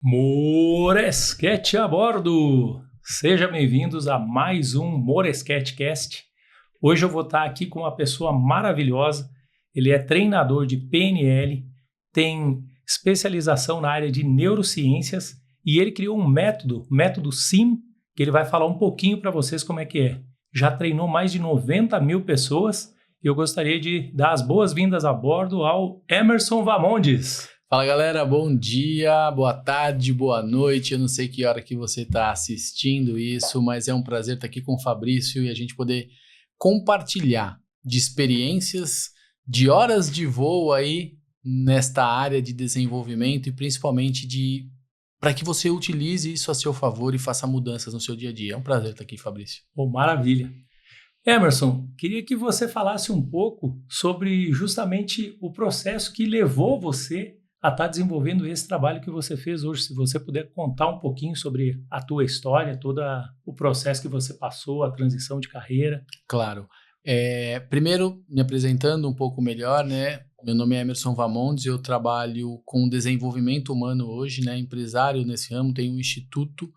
Moresquete a bordo! Sejam bem-vindos a mais um Moresquetecast. Hoje eu vou estar aqui com uma pessoa maravilhosa. Ele é treinador de PNL, tem especialização na área de neurociências e ele criou um método SIM, que ele vai falar um pouquinho para vocês como é que é. Já treinou mais de 90 mil pessoas e eu gostaria de dar as boas-vindas a bordo ao Emerson Vamondes. Fala galera, bom dia, boa tarde, boa noite, eu não sei que hora que você está assistindo isso, mas é um prazer estar aqui com o Fabrício e a gente poder compartilhar de experiências, de horas de voo aí nesta área de desenvolvimento e principalmente para que você utilize isso a seu favor e faça mudanças no seu dia a dia. É um prazer estar aqui, Fabrício. Maravilha. Emerson, queria que você falasse um pouco sobre justamente o processo que levou você a estar desenvolvendo esse trabalho que você fez hoje. Se você puder contar um pouquinho sobre a tua história, todo o processo que você passou, a transição de carreira. Claro. Primeiro, me apresentando um pouco melhor, né? Meu nome é Emerson Vamondes, eu trabalho com desenvolvimento humano hoje, né? Empresário nesse ramo, tenho um instituto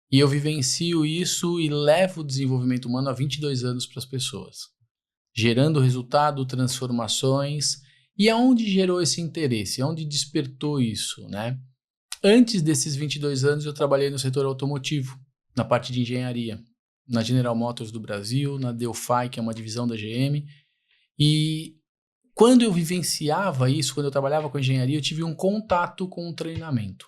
e eu vivencio isso e levo o desenvolvimento humano há 22 anos para as pessoas, gerando resultado, transformações. E aonde gerou esse interesse? Aonde despertou isso, né? Antes desses 22 anos, eu trabalhei no setor automotivo, na parte de engenharia, na General Motors do Brasil, na Delphi, que é uma divisão da GM. E quando eu vivenciava isso, quando eu trabalhava com engenharia, eu tive um contato com um treinamento.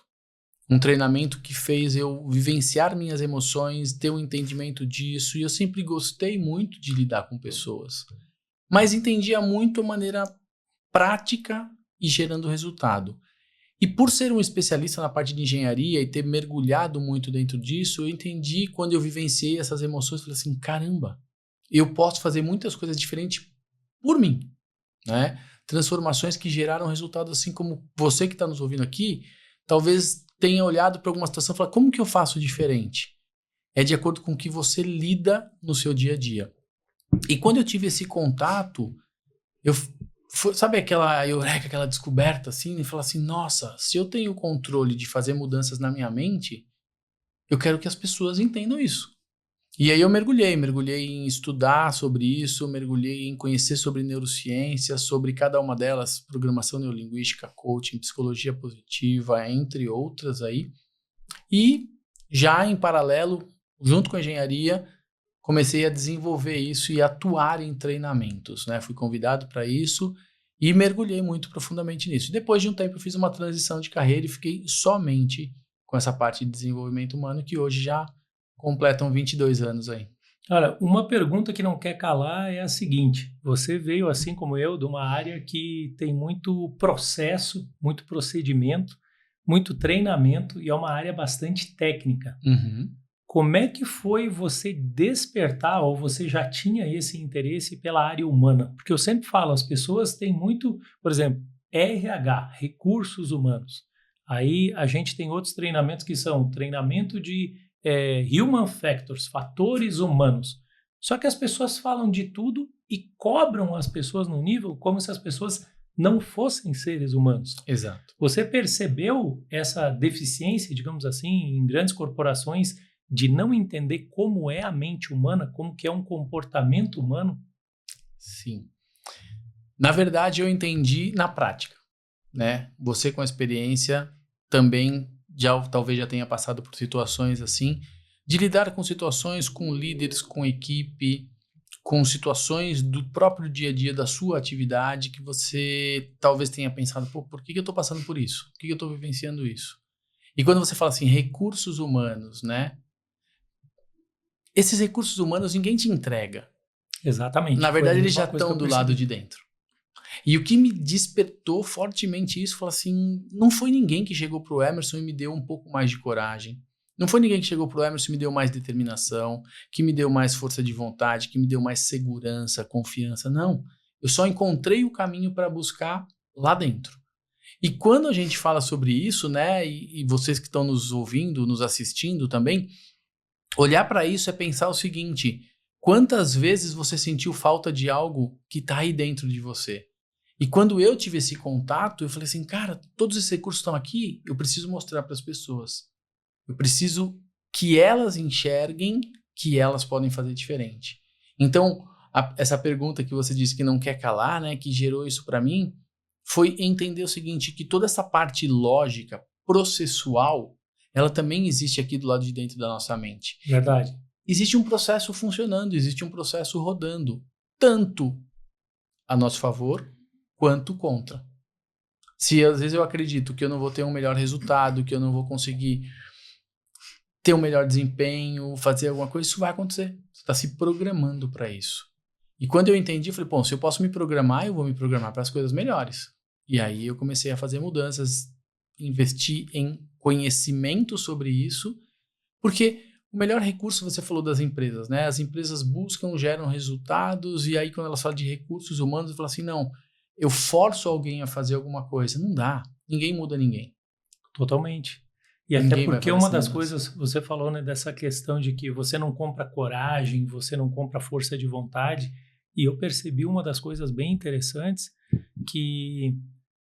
Um treinamento que fez eu vivenciar minhas emoções, ter um entendimento disso. E eu sempre gostei muito de lidar com pessoas, mas entendia muito a maneira prática e gerando resultado. E por ser um especialista na parte de engenharia e ter mergulhado muito dentro disso, eu entendi quando eu vivenciei essas emoções, falei assim, caramba, eu posso fazer muitas coisas diferentes por mim, né? Transformações que geraram resultado, assim como você que está nos ouvindo aqui, talvez tenha olhado para alguma situação e falado, como que eu faço diferente? É de acordo com o que você lida no seu dia a dia. E quando eu tive esse contato, sabe aquela eureka, aquela descoberta assim, e falar assim, nossa, se eu tenho o controle de fazer mudanças na minha mente, eu quero que as pessoas entendam isso. E aí eu mergulhei em estudar sobre isso, mergulhei em conhecer sobre neurociência, sobre cada uma delas, programação neurolinguística, coaching, psicologia positiva, entre outras aí. E já em paralelo, junto com a engenharia, comecei a desenvolver isso e atuar em treinamentos, né? Fui convidado para isso e mergulhei muito profundamente nisso. Depois de um tempo eu fiz uma transição de carreira e fiquei somente com essa parte de desenvolvimento humano que hoje já completam 22 anos aí. Olha, uma pergunta que não quer calar é a seguinte, você veio, assim como eu, de uma área que tem muito processo, muito procedimento, muito treinamento e é uma área bastante técnica. Uhum. Como é que foi você despertar ou você já tinha esse interesse pela área humana? Porque eu sempre falo, as pessoas têm muito, por exemplo, RH, recursos humanos. Aí a gente tem outros treinamentos que são treinamento de human factors, fatores humanos. Só que as pessoas falam de tudo e cobram as pessoas num nível como se as pessoas não fossem seres humanos. Exato. Você percebeu essa deficiência, digamos assim, em grandes corporações de não entender como é a mente humana, como que é um comportamento humano? Sim. Na verdade, eu entendi na prática, né? Você com a experiência também talvez já tenha passado por situações assim, de lidar com situações com líderes, com equipe, com situações do próprio dia a dia da sua atividade que você talvez tenha pensado, pô, por que eu estou passando por isso? Por que eu estou vivenciando isso? E quando você fala assim, recursos humanos, né? Esses recursos humanos ninguém te entrega. Exatamente. Na verdade, eles já estão do lado de dentro. E o que me despertou fortemente isso, foi assim, não foi ninguém que chegou pro Emerson e me deu um pouco mais de coragem. Não foi ninguém que chegou pro Emerson e me deu mais determinação, que me deu mais força de vontade, que me deu mais segurança, confiança. Não. Eu só encontrei o caminho para buscar lá dentro. E quando a gente fala sobre isso, né, e vocês que estão nos ouvindo, nos assistindo também, olhar para isso é pensar o seguinte, quantas vezes você sentiu falta de algo que está aí dentro de você? E quando eu tive esse contato, eu falei assim, cara, todos esses recursos estão aqui, eu preciso mostrar para as pessoas. Eu preciso que elas enxerguem que elas podem fazer diferente. Então, essa pergunta que você disse que não quer calar, né, que gerou isso para mim, foi entender o seguinte, que toda essa parte lógica, processual, ela também existe aqui do lado de dentro da nossa mente. Verdade. Existe um processo funcionando, existe um processo rodando, tanto a nosso favor quanto contra. Se às vezes eu acredito que eu não vou ter um melhor resultado, que eu não vou conseguir ter um melhor desempenho, fazer alguma coisa, isso vai acontecer. Você está se programando para isso. E quando eu entendi, eu falei, bom, se eu posso me programar, eu vou me programar para as coisas melhores. E aí eu comecei a fazer mudanças, investir em conhecimento sobre isso, porque o melhor recurso, você falou das empresas, né? As empresas buscam, geram resultados, e aí quando elas falam de recursos humanos, eu falo assim, não, eu forço alguém a fazer alguma coisa. Não dá. Ninguém muda ninguém. Totalmente. E Ninguém até porque vai uma fazer das essa coisas, você falou, né, dessa questão de que você não compra coragem, você não compra força de vontade, e eu percebi uma das coisas bem interessantes, que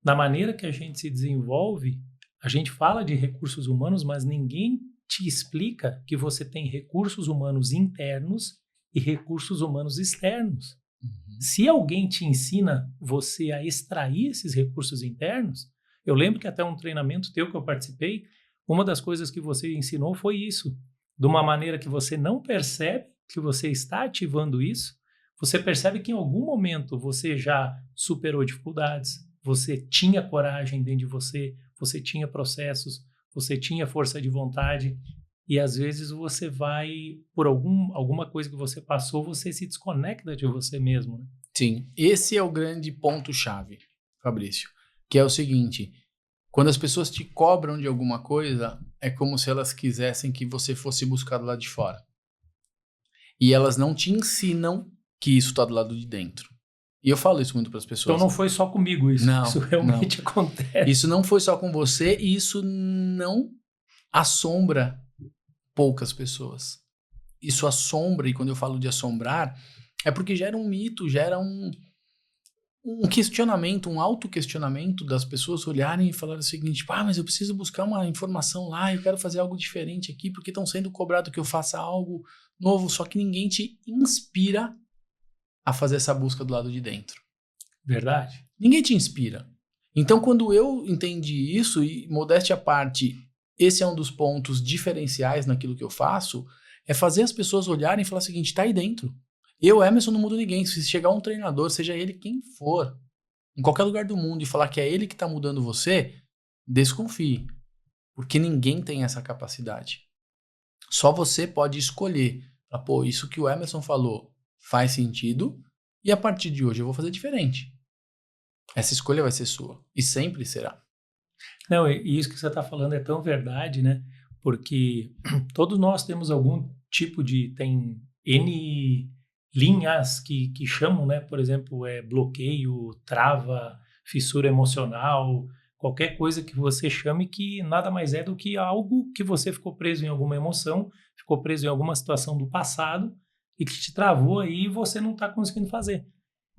na maneira que a gente se desenvolve, a gente fala de recursos humanos, mas ninguém te explica que você tem recursos humanos internos e recursos humanos externos. Se alguém te ensina você a extrair esses recursos internos, eu lembro que até um treinamento teu que eu participei, uma das coisas que você ensinou foi isso, de uma maneira que você não percebe que você está ativando isso, você percebe que em algum momento você já superou dificuldades, você tinha coragem dentro de você, você tinha processos, você tinha força de vontade, e às vezes você vai, por alguma coisa que você passou, você se desconecta de você mesmo, né? Sim, esse é o grande ponto-chave, Fabrício, que é o seguinte, quando as pessoas te cobram de alguma coisa, é como se elas quisessem que você fosse buscar do lado de fora. E elas não te ensinam que isso está do lado de dentro. E eu falo isso muito para as pessoas. Então não foi só comigo isso, Não, isso realmente acontece. Isso não foi só com você e isso não assombra poucas pessoas. Isso assombra, e quando eu falo de assombrar, é porque gera um mito, gera um questionamento, um autoquestionamento das pessoas olharem e falarem o seguinte, mas eu preciso buscar uma informação lá, eu quero fazer algo diferente aqui, porque estão sendo cobrado que eu faça algo novo, só que ninguém te inspira a fazer essa busca do lado de dentro. Verdade. Ninguém te inspira. Então, quando eu entendi isso, e modéstia à parte, esse é um dos pontos diferenciais naquilo que eu faço, é fazer as pessoas olharem e falar o seguinte, tá aí dentro. Eu, Emerson, não mudo ninguém. Se chegar um treinador, seja ele quem for, em qualquer lugar do mundo, e falar que é ele que está mudando você, desconfie. Porque ninguém tem essa capacidade. Só você pode escolher. Pô, isso que o Emerson falou faz sentido, e a partir de hoje eu vou fazer diferente. Essa escolha vai ser sua. E sempre será. Não, e isso que você está falando é tão verdade, né? Porque todos nós temos algum tipo de... Tem N linhas que chamam, né? Por exemplo, bloqueio, trava, fissura emocional, qualquer coisa que você chame que nada mais é do que algo que você ficou preso em alguma emoção, ficou preso em alguma situação do passado e que te travou aí e você não está conseguindo fazer.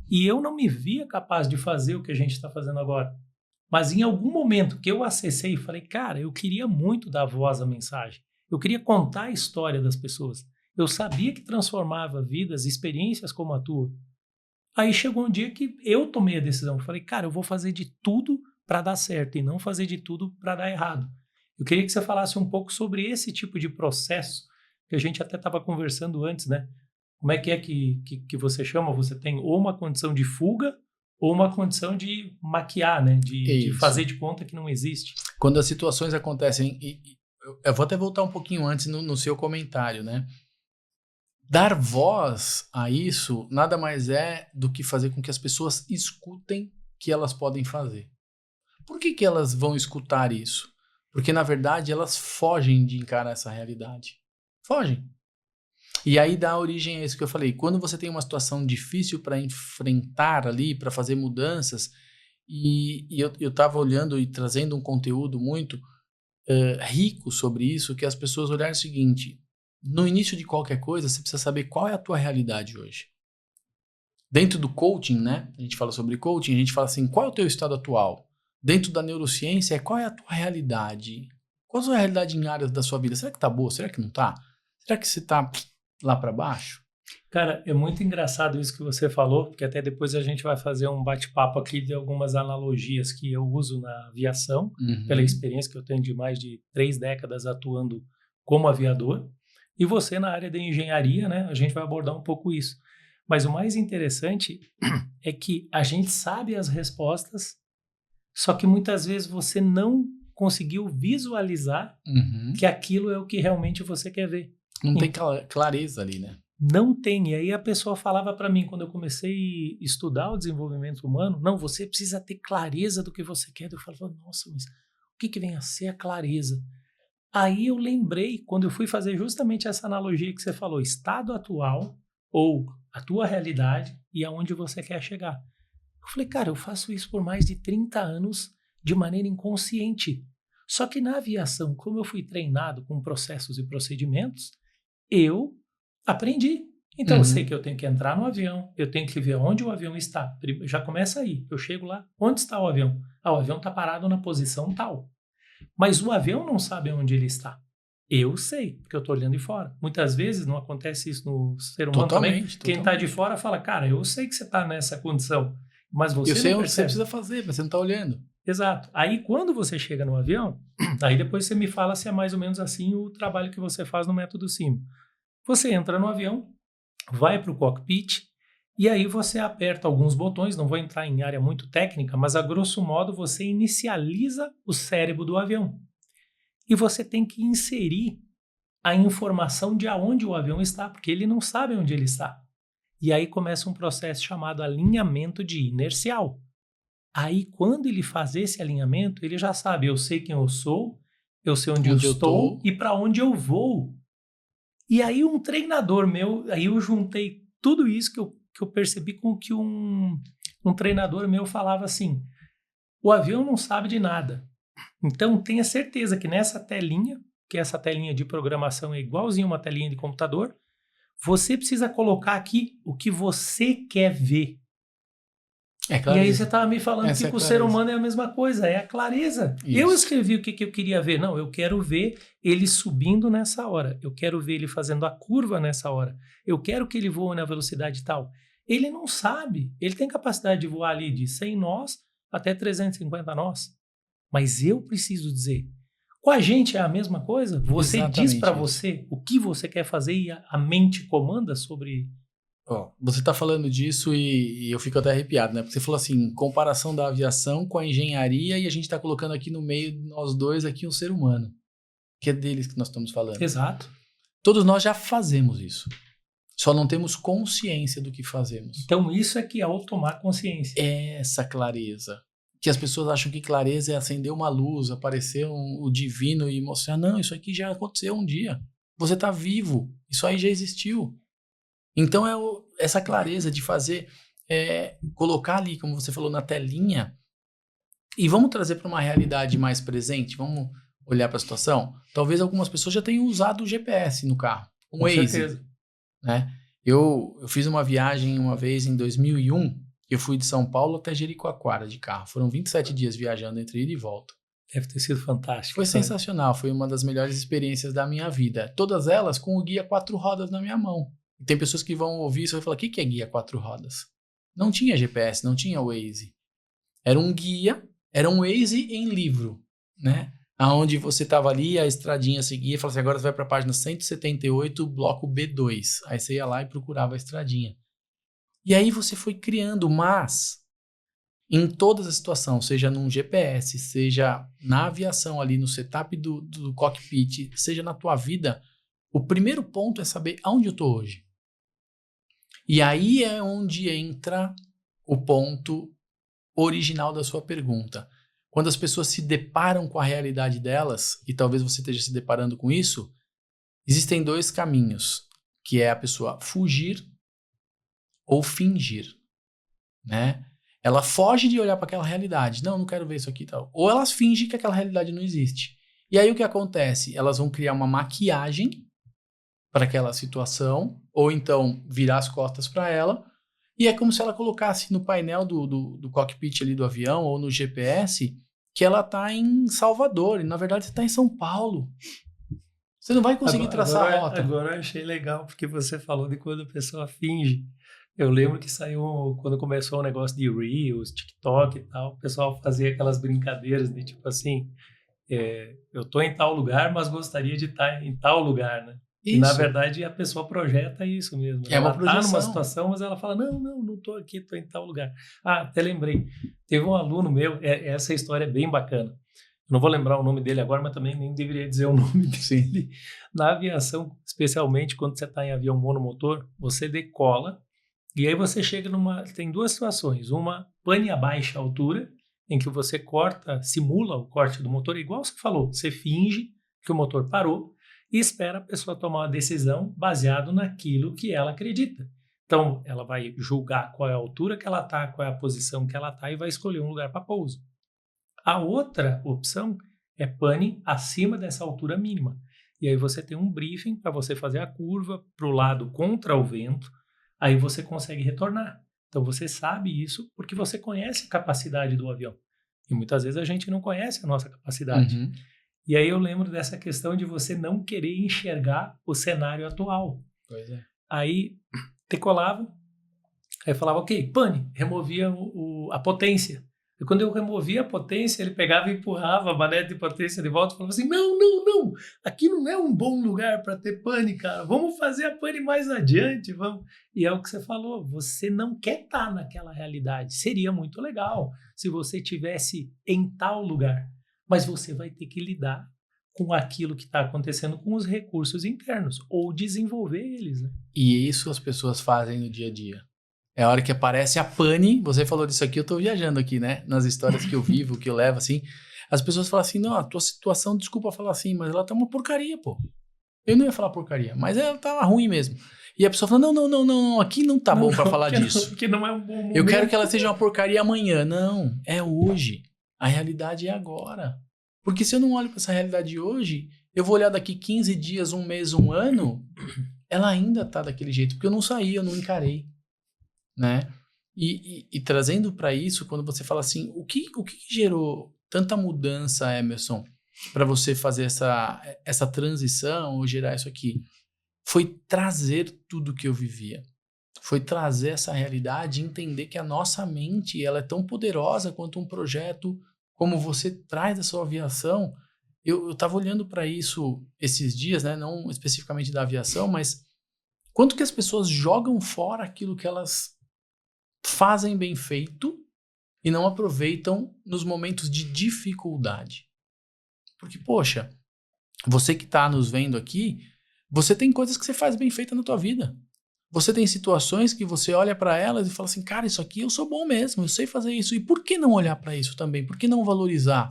E eu não me via capaz de fazer o que a gente está fazendo agora. Mas em algum momento que eu acessei e falei, cara, eu queria muito dar voz à mensagem. Eu queria contar a história das pessoas. Eu sabia que transformava vidas, experiências como a tua. Aí chegou um dia que eu tomei a decisão. Falei, cara, eu vou fazer de tudo para dar certo e não fazer de tudo para dar errado. Eu queria que você falasse um pouco sobre esse tipo de processo que a gente até estava conversando antes, né? Como é que você chama? Você tem ou uma condição de fuga ou uma condição de maquiar, né? De fazer de conta que não existe. Quando as situações acontecem, eu vou até voltar um pouquinho antes no seu comentário, né? Dar voz a isso nada mais é do que fazer com que as pessoas escutem que elas podem fazer. Por que elas vão escutar isso? Porque, na verdade, elas fogem de encarar essa realidade. Fogem. E aí dá origem a isso que eu falei. Quando você tem uma situação difícil para enfrentar ali, para fazer mudanças, e eu estava olhando e trazendo um conteúdo muito rico sobre isso, que as pessoas olharem o seguinte, no início de qualquer coisa, você precisa saber qual é a tua realidade hoje. Dentro do coaching, né? A gente fala sobre coaching, a gente fala assim, qual é o teu estado atual? Dentro da neurociência, qual é a tua realidade? Qual é a sua realidade em áreas da sua vida? Será que tá boa? Será que não tá? Será que você tá lá para baixo? Cara, é muito engraçado isso que você falou, porque até depois a gente vai fazer um bate-papo aqui de algumas analogias que eu uso na aviação, pela experiência que eu tenho de mais de 3 décadas atuando como aviador. E você na área de engenharia, né? A gente vai abordar um pouco isso. Mas o mais interessante é que a gente sabe as respostas, só que muitas vezes você não conseguiu visualizar que aquilo é o que realmente você quer ver. Não tem clareza ali, né? Não tem. E aí a pessoa falava para mim, quando eu comecei a estudar o desenvolvimento humano, não, você precisa ter clareza do que você quer. Eu falava, nossa, mas o que vem a ser a clareza? Aí eu lembrei, quando eu fui fazer justamente essa analogia que você falou, estado atual ou a tua realidade e aonde você quer chegar. Eu falei, cara, eu faço isso por mais de 30 anos de maneira inconsciente. Só que na aviação, como eu fui treinado com processos e procedimentos, eu aprendi. Então eu sei que eu tenho que entrar no avião, eu tenho que ver onde o avião está. Já começa aí, eu chego lá, onde está o avião? Ah, o avião está parado na posição tal. Mas o avião não sabe onde ele está. Eu sei, porque eu estou olhando de fora. Muitas vezes não acontece isso no ser humano também. Quem está de fora fala, cara, eu sei que você está nessa condição, mas você eu sei não o que você precisa fazer, mas você não está olhando. Exato. Aí quando você chega no avião, aí depois você me fala se é mais ou menos assim o trabalho que você faz no método SIM. Você entra no avião, vai para o cockpit e aí você aperta alguns botões, não vou entrar em área muito técnica, mas a grosso modo você inicializa o cérebro do avião. E você tem que inserir a informação de aonde o avião está, porque ele não sabe onde ele está. E aí começa um processo chamado alinhamento de inercial. Aí quando ele faz esse alinhamento, ele já sabe, eu sei quem eu sou, eu sei onde eu estou e para onde eu vou. E aí um treinador meu, aí eu juntei tudo isso que eu percebi com que um treinador meu falava assim, o avião não sabe de nada. Então tenha certeza que nessa telinha, que essa telinha de programação é igualzinho uma telinha de computador, você precisa colocar aqui o que você quer ver. E aí você estava me falando que o ser humano é a mesma coisa, é a clareza. Isso. Eu escrevi o que eu queria ver. Não, eu quero ver ele subindo nessa hora. Eu quero ver ele fazendo a curva nessa hora. Eu quero que ele voe na velocidade tal. Ele não sabe. Ele tem capacidade de voar ali de 100 nós até 350 nós. Mas eu preciso dizer. Com a gente é a mesma coisa? Você diz para você o que você quer fazer e a mente comanda sobre... Você está falando disso e eu fico até arrepiado, né? Porque você falou assim, comparação da aviação com a engenharia e a gente está colocando aqui no meio, nós dois aqui, um ser humano. Que é deles que nós estamos falando. Exato. Todos nós já fazemos isso. Só não temos consciência do que fazemos. Então isso é que é o tomar consciência. Essa clareza. Que as pessoas acham que clareza é acender uma luz, aparecer o divino e mostrar, não, isso aqui já aconteceu um dia. Você está vivo. Isso aí já existiu. Então, essa clareza de fazer, colocar ali, como você falou, na telinha, e vamos trazer para uma realidade mais presente, vamos olhar para a situação. Talvez algumas pessoas já tenham usado o GPS no carro, com Waze, certeza. Né? Eu fiz uma viagem uma vez em 2001, eu fui de São Paulo até Jericoacoara de carro. Foram 27 dias viajando entre ida e volta. Deve ter sido fantástico. Foi sensacional, foi uma das melhores experiências da minha vida. Todas elas com o guia 4 rodas na minha mão. Tem pessoas que vão ouvir isso e vão falar, o que é guia 4 rodas? Não tinha GPS, não tinha Waze. Era um guia, era um Waze em livro, né? Aonde você estava ali, a estradinha seguia e falava assim, agora você vai para a página 178, bloco B2. Aí você ia lá e procurava a estradinha. E aí você foi criando, mas em todas as situações, seja num GPS, seja na aviação ali, no setup do cockpit, seja na tua vida, o primeiro ponto é saber aonde eu estou hoje. E aí é onde entra o ponto original da sua pergunta. Quando as pessoas se deparam com a realidade delas, e talvez você esteja se deparando com isso, existem 2 caminhos, que é a pessoa fugir ou fingir, né? Ela foge de olhar para aquela realidade. Não quero ver isso aqui e tal. Ou elas fingem que aquela realidade não existe. E aí o que acontece? Elas vão criar uma maquiagem para aquela situação, ou então virar as costas para ela, E é como se ela colocasse no painel do cockpit ali do avião ou no GPS que ela tá em Salvador, e na verdade você tá em São Paulo. Você não vai conseguir traçar a rota. Agora eu achei legal, porque você falou de quando a pessoa finge. Eu lembro que saiu, quando começou o negócio de Reels, TikTok e tal, o pessoal fazia aquelas brincadeiras de tipo assim, eu tô em tal lugar, mas gostaria de estar em tal lugar, né? E na Isso. verdade a pessoa projeta isso mesmo. É uma Ela tá projeção. numa situação, mas ela fala, não tô aqui, tô em tal lugar. Ah, até lembrei. Teve um aluno meu, essa história é bem bacana. Não vou lembrar o nome dele agora, mas também nem deveria dizer o nome dele. Sim. Na aviação, especialmente quando você está em avião monomotor, você decola e aí você chega numa... Tem duas situações. Uma, pane a baixa altura, em que você simula o corte do motor, igual você falou. Você finge que o motor parou e espera a pessoa tomar uma decisão baseado naquilo que ela acredita. Então, ela vai julgar qual é a altura que ela está, qual é a posição que ela está e vai escolher um lugar para pouso. A outra opção é pane acima dessa altura mínima. E aí você tem um briefing para você fazer a curva para o lado contra o vento, aí você consegue retornar. Então você sabe isso porque você conhece a capacidade do avião. E muitas vezes a gente não conhece a nossa capacidade. Uhum. E aí eu lembro dessa questão de você não querer enxergar o cenário atual. Pois é. Aí decolava, aí falava, ok, pane, removia a potência. E quando eu removia a potência, ele pegava e empurrava a manete de potência de volta e falava assim, não, aqui não é um bom lugar para ter pane, cara, vamos fazer a pane mais adiante, vamos. E é o que você falou, você não quer estar naquela realidade. Seria muito legal se você tivesse em tal lugar, mas você vai ter que lidar com aquilo que está acontecendo com os recursos internos, ou desenvolver eles, né? E isso as pessoas fazem no dia a dia. É a hora que aparece a pane, você falou disso aqui, eu tô viajando aqui, né? Nas histórias que eu vivo, que eu levo, assim. As pessoas falam assim, não, a tua situação, desculpa falar assim, mas ela tá uma porcaria, pô. Eu não ia falar porcaria, mas ela tava ruim mesmo. E a pessoa fala, não, aqui não tá bom pra falar disso. Porque não é um bom momento. Eu quero que ela seja uma porcaria amanhã. Não, é hoje. A realidade é agora. Porque se eu não olho pra essa realidade hoje, eu vou olhar daqui 15 dias, um mês, um ano, ela ainda tá daquele jeito, porque eu não saí, eu não encarei. Né? E trazendo para isso, quando você fala assim, o que gerou tanta mudança, Emerson, para você fazer essa transição ou gerar isso aqui? Foi trazer tudo que eu vivia. Foi trazer essa realidade e entender que a nossa mente ela é tão poderosa quanto um projeto como você traz da sua aviação. Eu estava olhando para isso esses dias, né? Não especificamente da aviação, mas quanto que as pessoas jogam fora aquilo que elas fazem bem feito e não aproveitam nos momentos de dificuldade. Porque, poxa, você que está nos vendo aqui, você tem coisas que você faz bem feita na tua vida. Você tem situações que você olha para elas e fala assim, cara, isso aqui eu sou bom mesmo, eu sei fazer isso. E por que não olhar para isso também? Por que não valorizar?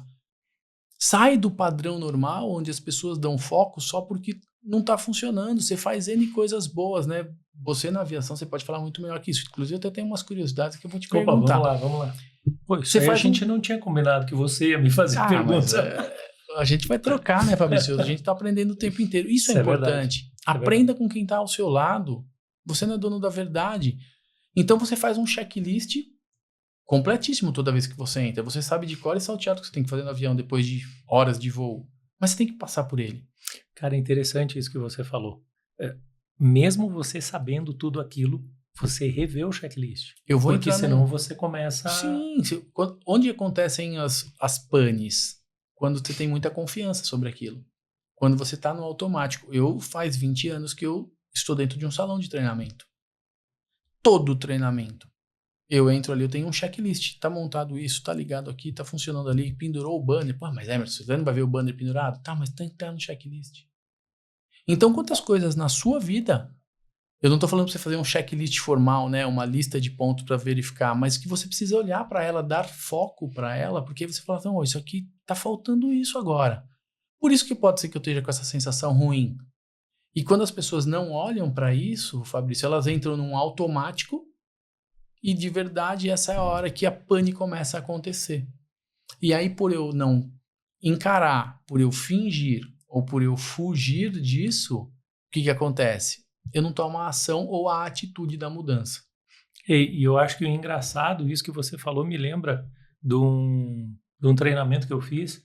Sai do padrão normal, onde as pessoas dão foco só porque não está funcionando. Você faz N coisas boas, né? Você na aviação, você pode falar muito melhor que isso. Inclusive, eu até tenho umas curiosidades que eu vou te perguntar. Vamos lá. Pô, isso aí a gente não tinha combinado que você ia me fazer perguntas. A gente vai trocar, né, Fabrício? A gente está aprendendo o tempo inteiro. Isso é importante. Aprenda com quem está ao seu lado. Você não é dono da verdade. Então, você faz um checklist completíssimo toda vez que você entra. Você sabe de cor e salteado que você tem que fazer no avião depois de horas de voo. Mas você tem que passar por ele. Cara, é interessante isso que você falou. Mesmo você sabendo tudo aquilo, você revê o checklist. Porque senão você começa... Sim. Onde acontecem as panes? Quando você tem muita confiança sobre aquilo. Quando você está no automático. Faz 20 anos que eu estou dentro de um salão de treinamento. Todo treinamento. Eu entro ali, eu tenho um checklist. Tá montado isso, tá ligado aqui, tá funcionando ali, pendurou o banner. Pô, mas Emerson, você não vai ver o banner pendurado? Tá, mas tem que estar no checklist. Então, quantas coisas na sua vida, eu não tô falando pra você fazer um checklist formal, né, uma lista de pontos para verificar, mas que você precisa olhar para ela, dar foco para ela, porque você fala, não, isso aqui tá faltando isso agora. Por isso que pode ser que eu esteja com essa sensação ruim. E quando as pessoas não olham para isso, Fabrício, elas entram num automático e de verdade essa é a hora que a pane começa a acontecer. E aí por eu não encarar, por eu fingir ou por eu fugir disso, o que acontece? Eu não tomo a ação ou a atitude da mudança. E eu acho que o engraçado, isso que você falou, me lembra de um treinamento que eu fiz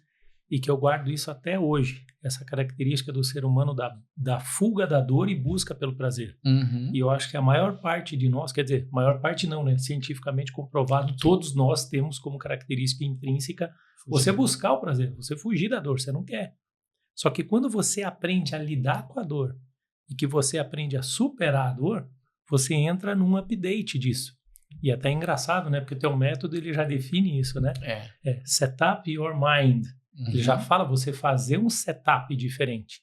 e que eu guardo isso até hoje. Essa característica do ser humano da fuga da dor e busca pelo prazer. Uhum. E eu acho que a maior parte de nós, quer dizer, maior parte não, né? Cientificamente comprovado, todos nós temos como característica intrínseca você buscar o prazer, você fugir da dor, você não quer. Só que quando você aprende a lidar com a dor e que você aprende a superar a dor, você entra num update disso. E até é engraçado, né? Porque o teu método ele já define isso, né? Setup your mind. Ele já fala você fazer um setup diferente.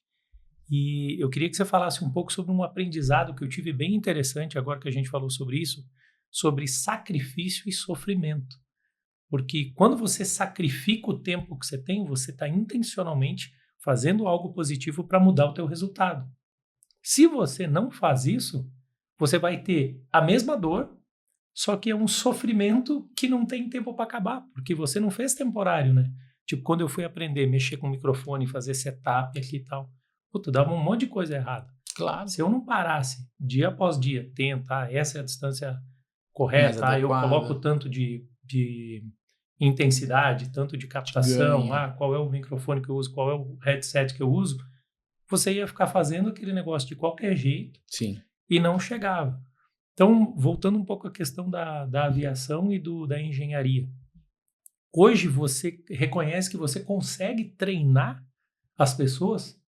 E eu queria que você falasse um pouco sobre um aprendizado que eu tive bem interessante agora que a gente falou sobre isso, sobre sacrifício e sofrimento. Porque quando você sacrifica o tempo que você tem, você está intencionalmente fazendo algo positivo para mudar o teu resultado. Se você não faz isso, você vai ter a mesma dor, só que é um sofrimento que não tem tempo para acabar, porque você não fez temporário, né? Tipo, quando eu fui aprender a mexer com o microfone, fazer setup aqui e tal, puta, dava um monte de coisa errada. Claro. Se eu não parasse dia após dia, essa é a distância correta, eu coloco tanto de intensidade, tanto de captação, qual é o microfone que eu uso, qual é o headset que eu uso, você ia ficar fazendo aquele negócio de qualquer jeito. Sim. E não chegava. Então, voltando um pouco à questão da aviação e da engenharia. Hoje você reconhece que você consegue treinar as pessoas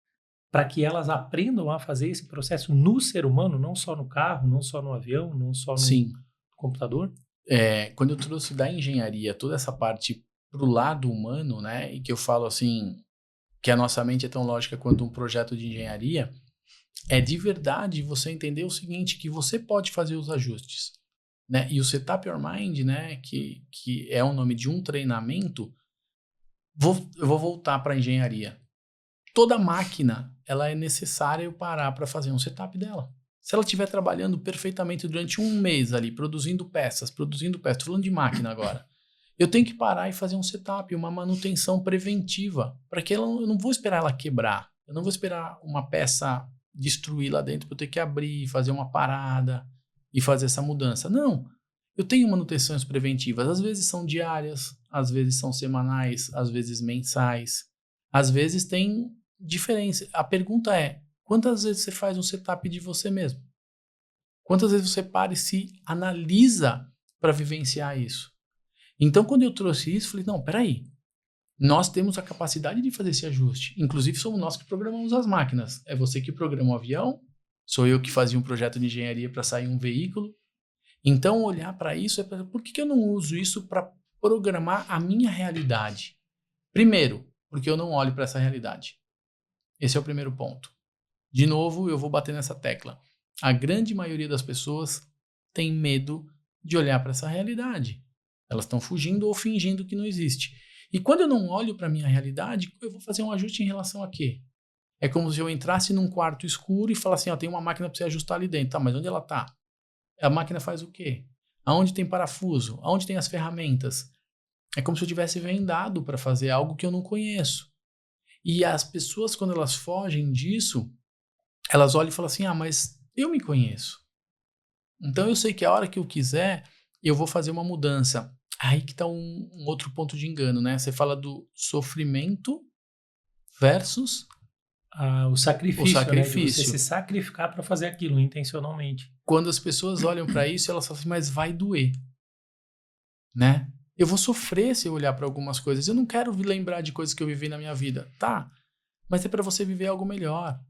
para que elas aprendam a fazer esse processo no ser humano, não só no carro, não só no avião, não só no computador? Quando eu trouxe da engenharia toda essa parte pro lado humano, né, e que eu falo assim, que a nossa mente é tão lógica quanto um projeto de engenharia, é de verdade você entender o seguinte, que você pode fazer os ajustes, né? E o Setup Your Mind, né, que é o nome de um treinamento, eu vou voltar para a engenharia. Toda máquina, ela é necessária eu parar para fazer um setup dela. Se ela estiver trabalhando perfeitamente durante um mês ali, produzindo peças, tô falando de máquina agora, eu tenho que parar e fazer um setup, uma manutenção preventiva, para que eu não vou esperar ela quebrar, eu não vou esperar uma peça destruir lá dentro para eu ter que abrir, fazer uma parada e fazer essa mudança. Não, eu tenho manutenções preventivas, às vezes são diárias, às vezes são semanais, às vezes mensais, às vezes tem diferença. A pergunta é, quantas vezes você faz um setup de você mesmo? Quantas vezes você para e se analisa para vivenciar isso? Então, quando eu trouxe isso, falei, não, peraí, nós temos a capacidade de fazer esse ajuste. Inclusive, somos nós que programamos as máquinas. É você que programa o avião, sou eu que fazia um projeto de engenharia para sair um veículo. Então, olhar para isso, por que eu não uso isso para programar a minha realidade? Primeiro, porque eu não olho para essa realidade. Esse é o primeiro ponto. De novo, eu vou bater nessa tecla. A grande maioria das pessoas tem medo de olhar para essa realidade. Elas estão fugindo ou fingindo que não existe. E quando eu não olho para a minha realidade, eu vou fazer um ajuste em relação a quê? É como se eu entrasse num quarto escuro e falasse assim, tem uma máquina para você ajustar ali dentro. Tá, mas onde ela está? A máquina faz o quê? Aonde tem parafuso? Aonde tem as ferramentas? É como se eu tivesse vendado para fazer algo que eu não conheço. E as pessoas, quando elas fogem disso, elas olham e falam assim, mas eu me conheço. Então eu sei que a hora que eu quiser, eu vou fazer uma mudança. Aí que está um outro ponto de engano, né? Você fala do sofrimento versus o sacrifício. Né? De você Se sacrificar para fazer aquilo intencionalmente. Quando as pessoas olham para isso, elas falam assim, mas vai doer, né? Eu vou sofrer se eu olhar para algumas coisas. Eu não quero lembrar de coisas que eu vivi na minha vida. Tá, mas é para você viver algo melhor.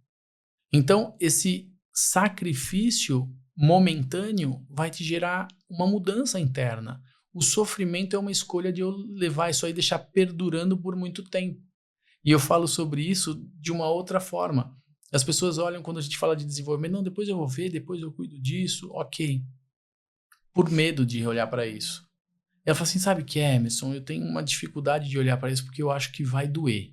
Então, esse sacrifício momentâneo vai te gerar uma mudança interna. O sofrimento é uma escolha de eu levar isso aí e deixar perdurando por muito tempo. E eu falo sobre isso de uma outra forma. As pessoas olham quando a gente fala de desenvolvimento, não, depois eu vou ver, depois eu cuido disso, ok. Por medo de olhar para isso. Ela fala assim, sabe o que é, Emerson? Eu tenho uma dificuldade de olhar para isso porque eu acho que vai doer.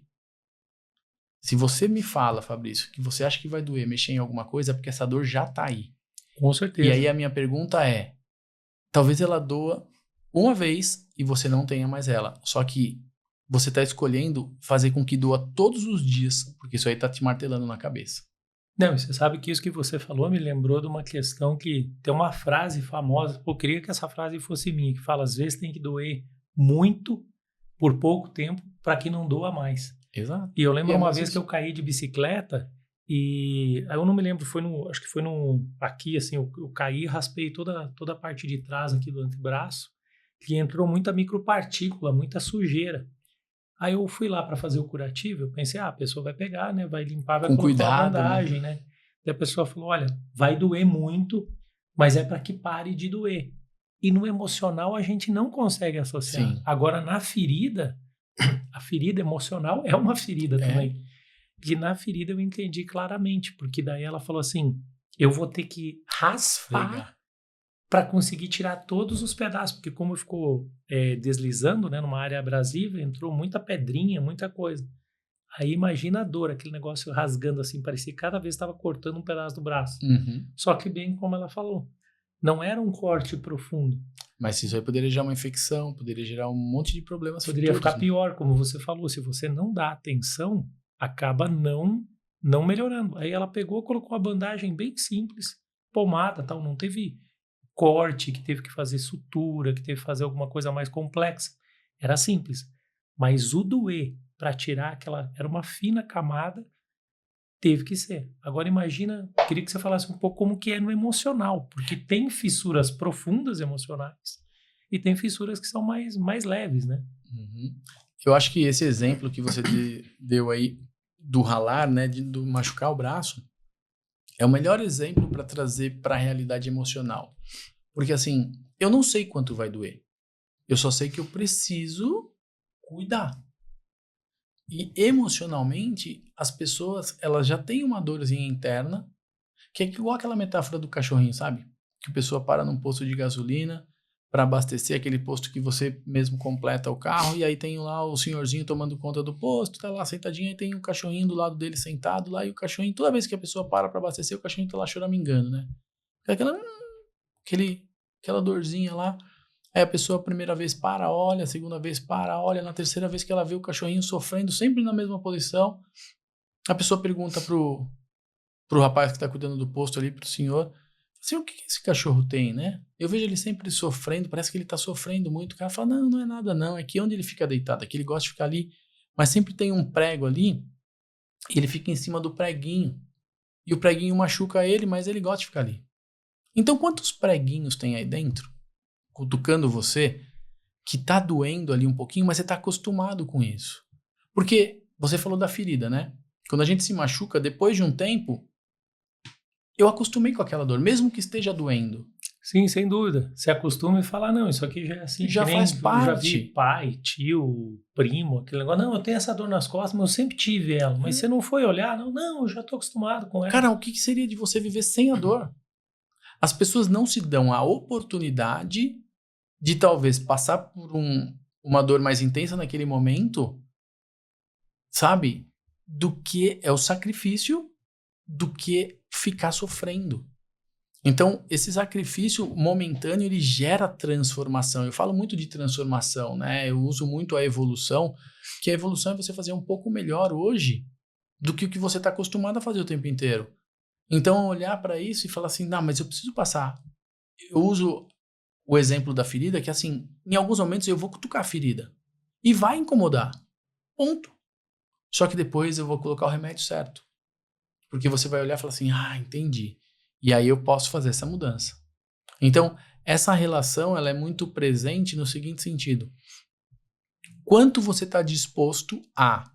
Se você me fala, Fabrício, que você acha que vai doer mexer em alguma coisa, é porque essa dor já está aí. Com certeza. E aí a minha pergunta é, talvez ela doa uma vez e você não tenha mais ela. Só que você está escolhendo fazer com que doa todos os dias, porque isso aí está te martelando na cabeça. Não, e você sabe que isso que você falou me lembrou de uma questão que tem uma frase famosa, eu queria que essa frase fosse minha, que fala, às vezes tem que doer muito por pouco tempo para que não doa mais. Exato. E eu E lembro é uma mais vez que isso. eu caí de bicicleta e eu não me lembro, acho que foi aqui assim, eu caí e raspei toda a parte de trás aqui do antebraço, que entrou muita micropartícula, muita sujeira. Aí eu fui lá para fazer o curativo, eu pensei, a pessoa vai pegar, né, vai limpar, vai Com colocar uma cuidado, né? bandagem, né? Daí a pessoa falou, olha, vai doer muito, mas é para que pare de doer. E no emocional a gente não consegue associar. Sim. Agora na ferida, a ferida emocional é uma ferida também. E na ferida eu entendi claramente, porque daí ela falou assim, eu vou ter que raspar Esfregar. para conseguir tirar todos os pedaços, porque como ficou deslizando, né, numa área abrasiva, entrou muita pedrinha, muita coisa. Aí imagina a dor, aquele negócio rasgando assim, parecia que cada vez estava cortando um pedaço do braço. Uhum. Só que bem como ela falou, não era um corte profundo. Mas isso aí poderia gerar uma infecção, poderia gerar um monte de problemas Poderia futuros, ficar né? pior, como você falou, se você não dá atenção, acaba não melhorando. Aí ela pegou, colocou uma bandagem bem simples, pomada, tal, não teve corte, que teve que fazer sutura, que teve que fazer alguma coisa mais complexa. Era simples. Mas o doer para tirar aquela, era uma fina camada, teve que ser. Agora imagina, queria que você falasse um pouco como que é no emocional, porque tem fissuras profundas emocionais e tem fissuras que são mais leves, né? Uhum. Eu acho que esse exemplo que você deu aí do ralar, né, do machucar o braço, é o melhor exemplo para trazer para a realidade emocional. Porque assim, eu não sei quanto vai doer. Eu só sei que eu preciso cuidar. E emocionalmente, as pessoas, elas já têm uma dorzinha interna, que é igual aquela metáfora do cachorrinho, sabe? Que a pessoa para num posto de gasolina para abastecer, aquele posto que você mesmo completa o carro, e aí tem lá o senhorzinho tomando conta do posto, tá lá sentadinho, e tem um cachorrinho do lado dele sentado lá, e o cachorrinho, toda vez que a pessoa para abastecer, o cachorrinho tá lá choramingando, né? Aquela, aquela dorzinha lá. Aí a pessoa a primeira vez para, olha, a segunda vez para, olha, na terceira vez que ela vê o cachorrinho sofrendo, sempre na mesma posição, a pessoa pergunta pro rapaz que tá cuidando do posto ali, pro senhor, assim, o que esse cachorro tem, né? Eu vejo ele sempre sofrendo, parece que ele tá sofrendo muito. O cara fala, não, não é nada não, é que onde ele fica deitado, aqui ele gosta de ficar ali, mas sempre tem um prego ali, e ele fica em cima do preguinho, e o preguinho machuca ele, mas ele gosta de ficar ali. Então quantos preguinhos tem aí dentro, cutucando você, que tá doendo ali um pouquinho, mas você tá acostumado com isso? Porque você falou da ferida, né? Quando a gente se machuca, depois de um tempo, eu acostumei com aquela dor, mesmo que esteja doendo. Sim, sem dúvida. Se acostuma e fala, não, isso aqui já é assim, Já que nem faz eu já vi parte. pai, tio, primo, aquele negócio, não, eu tenho essa dor nas costas, mas eu sempre tive ela. Mas você não foi olhar, não, eu já tô acostumado com ela. Cara, o que seria de você viver sem a dor? As pessoas não se dão a oportunidade de talvez passar por uma dor mais intensa naquele momento, sabe? Do que é o sacrifício, do que ficar sofrendo. Então, esse sacrifício momentâneo, ele gera transformação. Eu falo muito de transformação, né? Eu uso muito a evolução, que a evolução é você fazer um pouco melhor hoje do que o que você está acostumado a fazer o tempo inteiro. Então, olhar para isso e falar assim, não, mas eu preciso passar. Eu uso o exemplo da ferida, que assim, em alguns momentos eu vou cutucar a ferida e vai incomodar. Ponto. Só que depois eu vou colocar o remédio certo. Porque você vai olhar e falar assim, entendi. E aí eu posso fazer essa mudança. Então, essa relação ela é muito presente no seguinte sentido. Quanto você está disposto a,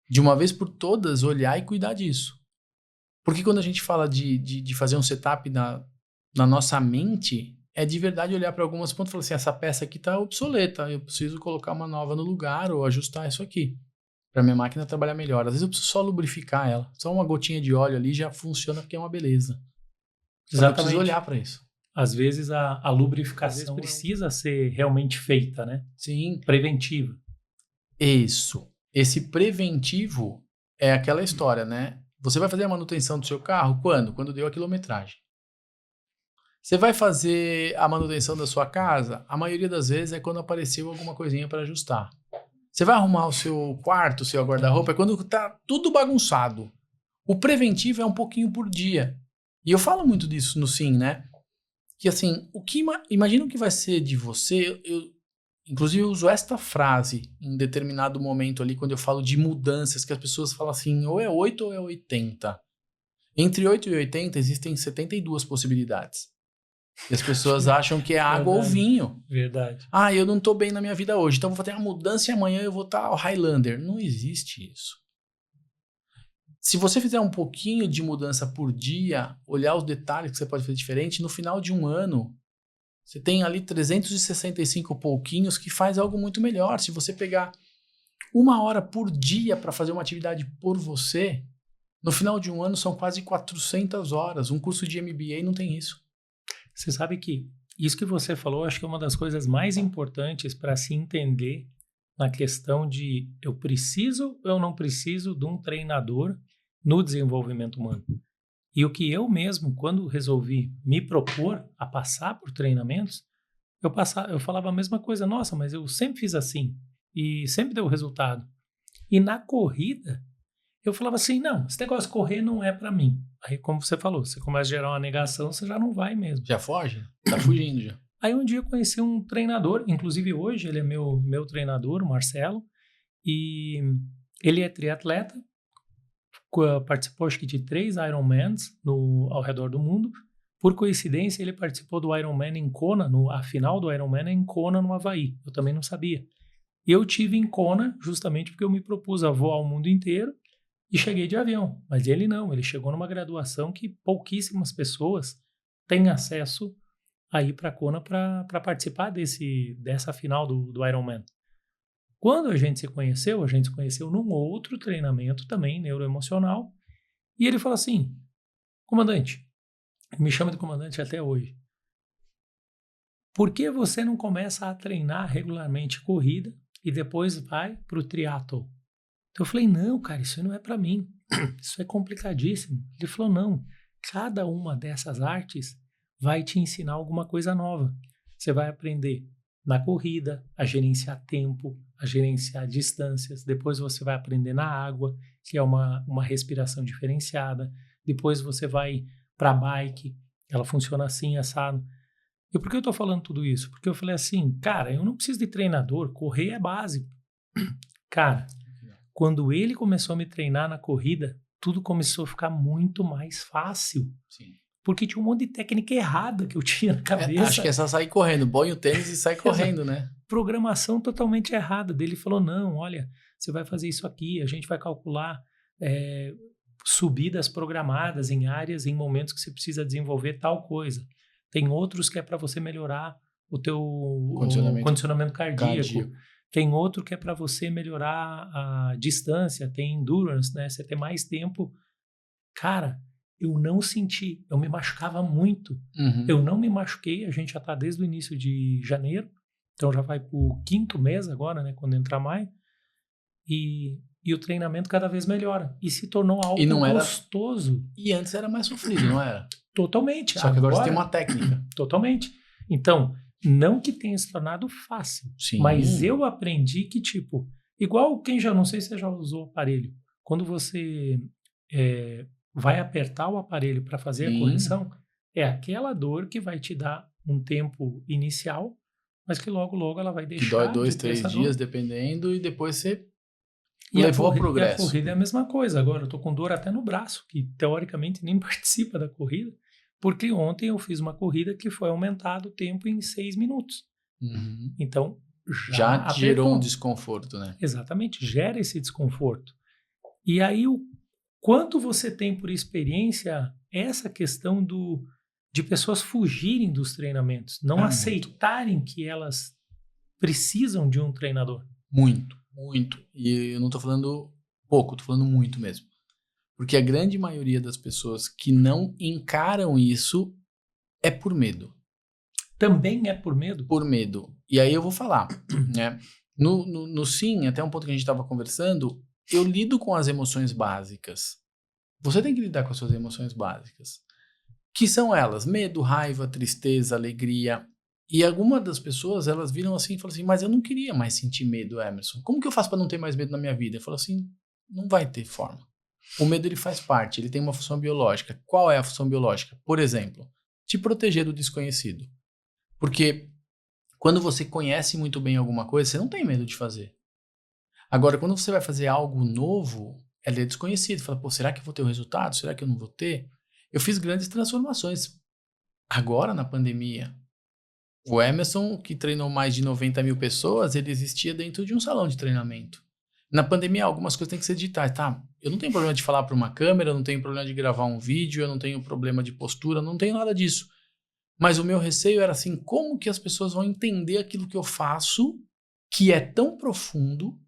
de uma vez por todas, olhar e cuidar disso? Porque quando a gente fala de fazer um setup na nossa mente, é de verdade olhar para algumas pontos e falar assim, essa peça aqui está obsoleta, eu preciso colocar uma nova no lugar ou ajustar isso aqui, para minha máquina trabalhar melhor. Às vezes eu preciso só lubrificar ela, só uma gotinha de óleo ali já funciona porque é uma beleza. Só que eu preciso olhar para isso. Às vezes a lubrificação precisa ser realmente feita, né? Sim. Preventiva. Isso. Esse preventivo é aquela história, né? Você vai fazer a manutenção do seu carro quando? Quando deu a quilometragem. Você vai fazer a manutenção da sua casa? A maioria das vezes é quando apareceu alguma coisinha para ajustar. Você vai arrumar o seu quarto, o seu guarda-roupa, é quando tá tudo bagunçado. O preventivo é um pouquinho por dia. E eu falo muito disso no Sim, né? Que assim, imagina o que vai ser de você. Inclusive, eu uso esta frase em determinado momento ali, quando eu falo de mudanças, que as pessoas falam assim, ou é 8 ou é 80. Entre 8 e 80 existem 72 possibilidades. E as pessoas acham que é água ou vinho. Verdade. Ah, eu não tô bem na minha vida hoje, então vou fazer uma mudança e amanhã eu vou estar Highlander. Não existe isso. Se você fizer um pouquinho de mudança por dia, olhar os detalhes que você pode fazer diferente, no final de um ano, você tem ali 365 pouquinhos que faz algo muito melhor. Se você pegar 1 hora por dia para fazer uma atividade por você, no final de um ano são quase 400 horas. Um curso de MBA não tem isso. Você sabe que isso que você falou, acho que é uma das coisas mais importantes para se entender na questão de eu preciso ou eu não preciso de um treinador no desenvolvimento humano. E o que eu mesmo, quando resolvi me propor a passar por treinamentos, eu falava a mesma coisa. Nossa, mas eu sempre fiz assim e sempre deu resultado. E na corrida, eu falava assim, não, esse negócio de correr não é para mim. Aí, como você falou, você começa a gerar uma negação, você já não vai mesmo. Já foge? Tá fugindo já. Aí um dia eu conheci um treinador, inclusive hoje ele é meu treinador, o Marcelo, e ele é triatleta, participou acho que de 3 Ironmans ao redor do mundo. Por coincidência, ele participou do Ironman em Kona, a final do Ironman é em Kona, no Havaí. Eu também não sabia. Eu tive em Kona justamente porque eu me propus a voar o mundo inteiro e cheguei de avião. Mas ele não, ele chegou numa graduação que pouquíssimas pessoas têm acesso a ir para Kona para participar dessa final do Ironman. Quando a gente se conheceu num outro treinamento também, neuroemocional, e ele falou assim, comandante, me chama de comandante até hoje, por que você não começa a treinar regularmente corrida e depois vai para o triatlo? Então eu falei, não, cara, isso não é para mim, isso é complicadíssimo. Ele falou, não, cada uma dessas artes vai te ensinar alguma coisa nova. Você vai aprender na corrida a gerenciar tempo, a gerenciar distâncias, depois você vai aprender na água, que é uma respiração diferenciada, depois você vai para a bike, ela funciona assim, assado. E por que eu estou falando tudo isso? Porque eu falei assim, cara, eu não preciso de treinador, correr é básico. Cara, quando ele começou a me treinar na corrida, tudo começou a ficar muito mais fácil. Sim. Porque tinha um monte de técnica errada que eu tinha na cabeça. Acho que é só sair correndo, põe o tênis e sai correndo, né? Programação totalmente errada. Dele falou, não, olha, você vai fazer isso aqui, a gente vai calcular subidas programadas em áreas, em momentos que você precisa desenvolver tal coisa. Tem outros que é para você melhorar o teu condicionamento cardíaco. Tem outro que é para você melhorar a distância, tem endurance, né? Você ter mais tempo. Cara, eu não senti, eu me machucava muito. Uhum. Eu não me machuquei, a gente já está desde o início de janeiro, então já vai para o 5º mês agora, né, quando entrar maio, e o treinamento cada vez melhora, e se tornou algo gostoso. E antes era mais sofrido, não era? Totalmente. Só que agora você tem uma técnica. Totalmente. Então, não que tenha se tornado fácil, sim, mas eu aprendi que, tipo, igual quem já, não sei se você já usou o aparelho, quando você vai apertar o aparelho para fazer a correção, é aquela dor que vai te dar um tempo inicial, mas que logo, logo ela vai deixar. Que dói 2, 3 dias, dependendo, e depois você e levou ao progresso. E a corrida é a mesma coisa. Agora, eu tô com dor até no braço, que teoricamente nem participa da corrida, porque ontem eu fiz uma corrida que foi aumentado o tempo em 6 minutos. Uhum. Então, já gerou um desconforto, né? Exatamente, gera esse desconforto. E aí, quanto você tem por experiência essa questão de pessoas fugirem dos treinamentos, não aceitarem que elas precisam de um treinador? Muito. E eu não tô falando pouco, tô falando muito mesmo. Porque a grande maioria das pessoas que não encaram isso é por medo. Também é por medo? Por medo. E aí eu vou falar, né? No Sim, até um ponto que a gente estava conversando, eu lido com as emoções básicas. Você tem que lidar com as suas emoções básicas. Que são elas? Medo, raiva, tristeza, alegria. E algumas das pessoas, elas viram assim e falam assim, mas eu não queria mais sentir medo, Emerson. Como que eu faço para não ter mais medo na minha vida? Eu falo assim, não vai ter forma. O medo ele faz parte, ele tem uma função biológica. Qual é a função biológica? Por exemplo, te proteger do desconhecido. Porque quando você conhece muito bem alguma coisa, você não tem medo de fazer. Agora, quando você vai fazer algo novo, ele é desconhecido. Fala, pô, será que eu vou ter o resultado? Será que eu não vou ter? Eu fiz grandes transformações. Agora, na pandemia, o Emerson, que treinou mais de 90 mil pessoas, ele existia dentro de um salão de treinamento. Na pandemia, algumas coisas têm que ser digitais, tá? Eu não tenho problema de falar para uma câmera, eu não tenho problema de gravar um vídeo, eu não tenho problema de postura, não tenho nada disso. Mas o meu receio era assim, como que as pessoas vão entender aquilo que eu faço, que é tão profundo,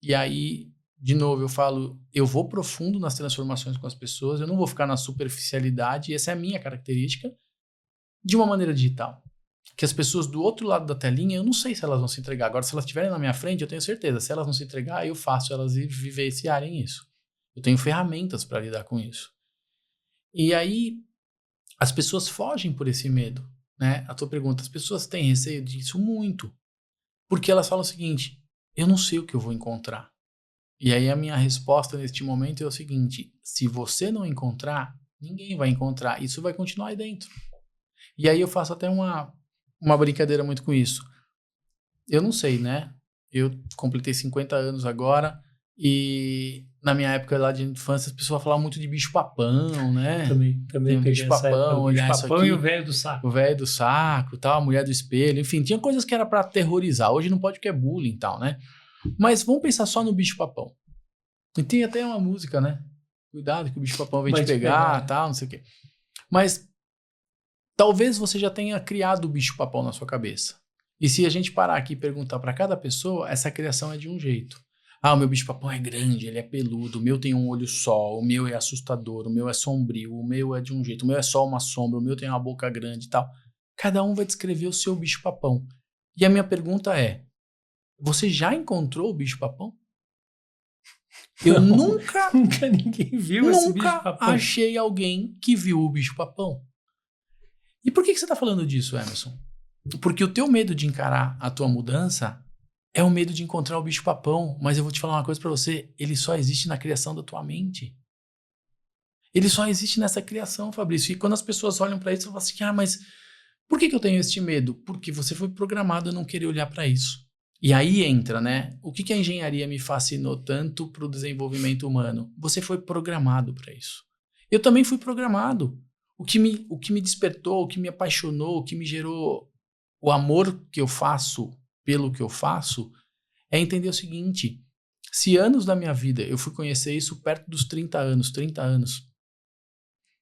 e aí, de novo, eu falo, eu vou profundo nas transformações com as pessoas, eu não vou ficar na superficialidade, e essa é a minha característica, de uma maneira digital. Que as pessoas do outro lado da telinha, eu não sei se elas vão se entregar. Agora, se elas estiverem na minha frente, eu tenho certeza. Se elas não se entregar, eu faço elas vivenciarem isso. Eu tenho ferramentas para lidar com isso. E aí, as pessoas fogem por esse medo, né? A tua pergunta, as pessoas têm receio disso? Muito. Porque elas falam o seguinte, eu não sei o que eu vou encontrar. E aí, a minha resposta neste momento é o seguinte, se você não encontrar, ninguém vai encontrar. Isso vai continuar aí dentro. E aí, eu faço até uma brincadeira muito com isso. Eu não sei, né? Eu completei 50 anos agora e na minha época lá de infância as pessoas falavam muito de bicho-papão, né? Também Tem um bicho-papão, olhar isso bicho-papão aqui. e o velho do saco. O velho do saco, tal, a mulher do espelho, enfim, tinha coisas que era pra aterrorizar. Hoje não pode porque é bullying e tal, né? Mas vamos pensar só no bicho-papão. E tem até uma música, né? Cuidado que o bicho-papão vem te pegar, tal, não sei o quê. Mas talvez você já tenha criado o bicho-papão na sua cabeça. E se a gente parar aqui e perguntar para cada pessoa, essa criação é de um jeito. Ah, o meu bicho-papão é grande, ele é peludo, o meu tem um olho só, o meu é assustador, o meu é sombrio, o meu é de um jeito, o meu é só uma sombra, o meu tem uma boca grande e tal. Cada um vai descrever o seu bicho-papão. E a minha pergunta é, você já encontrou o bicho-papão? Eu nunca ninguém viu esse bicho-papão. achei alguém que viu o bicho-papão. E por que você está falando disso, Emerson? Porque o teu medo de encarar a tua mudança é o medo de encontrar o bicho-papão. Mas eu vou te falar uma coisa para você, ele só existe na criação da tua mente. Ele só existe nessa criação, Fabrício. E quando as pessoas olham para isso, eu falo assim, mas por que eu tenho este medo? Porque você foi programado a não querer olhar para isso. E aí entra, né? O que a engenharia me fascinou tanto para o desenvolvimento humano? Você foi programado para isso. Eu também fui programado. O que me despertou, o que me apaixonou, o que me gerou o amor que eu faço pelo que eu faço, é entender o seguinte, se anos da minha vida eu fui conhecer isso perto dos 30 anos,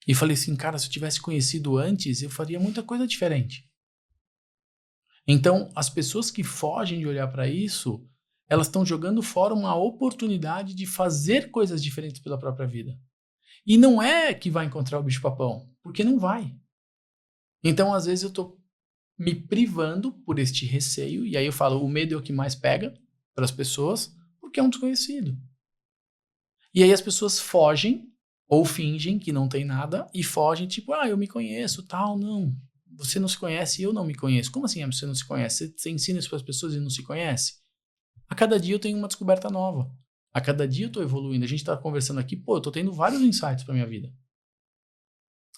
e falei assim, cara, se eu tivesse conhecido antes, eu faria muita coisa diferente. Então, as pessoas que fogem de olhar para isso, elas estão jogando fora uma oportunidade de fazer coisas diferentes pela própria vida. E não é que vai encontrar o bicho-papão, porque não vai. Então, às vezes, eu estou me privando por este receio, e aí eu falo, o medo é o que mais pega para as pessoas, porque é um desconhecido. E aí as pessoas fogem, ou fingem que não tem nada, e fogem tipo, eu me conheço, tal, não. Você não se conhece e eu não me conheço. Como assim você não se conhece? Você ensina isso para as pessoas e não se conhece? A cada dia eu tenho uma descoberta nova. A cada dia eu estou evoluindo. A gente está conversando aqui, eu estou tendo vários insights para minha vida.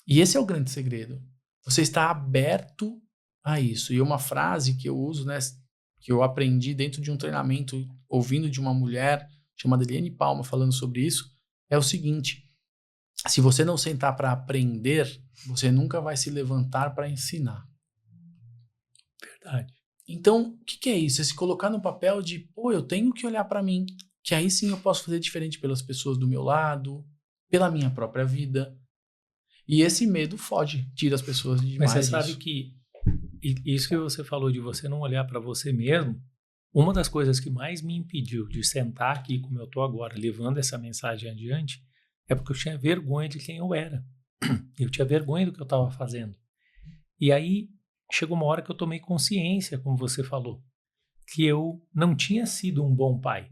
E esse é o grande segredo. Você está aberto a isso. E uma frase que eu uso, né, que eu aprendi dentro de um treinamento, ouvindo de uma mulher chamada Eliane Palma falando sobre isso, é o seguinte, se você não sentar para aprender, você nunca vai se levantar para ensinar. Verdade. Então, o que é isso? É se colocar no papel de, eu tenho que olhar para mim, que aí sim eu posso fazer diferente pelas pessoas do meu lado, pela minha própria vida. E esse medo foge, tira as pessoas de demais. Mas você sabe que isso que você falou de você não olhar para você mesmo, uma das coisas que mais me impediu de sentar aqui como eu estou agora, levando essa mensagem adiante, é porque eu tinha vergonha de quem eu era. Eu tinha vergonha do que eu estava fazendo. E aí chegou uma hora que eu tomei consciência, como você falou, que eu não tinha sido um bom pai.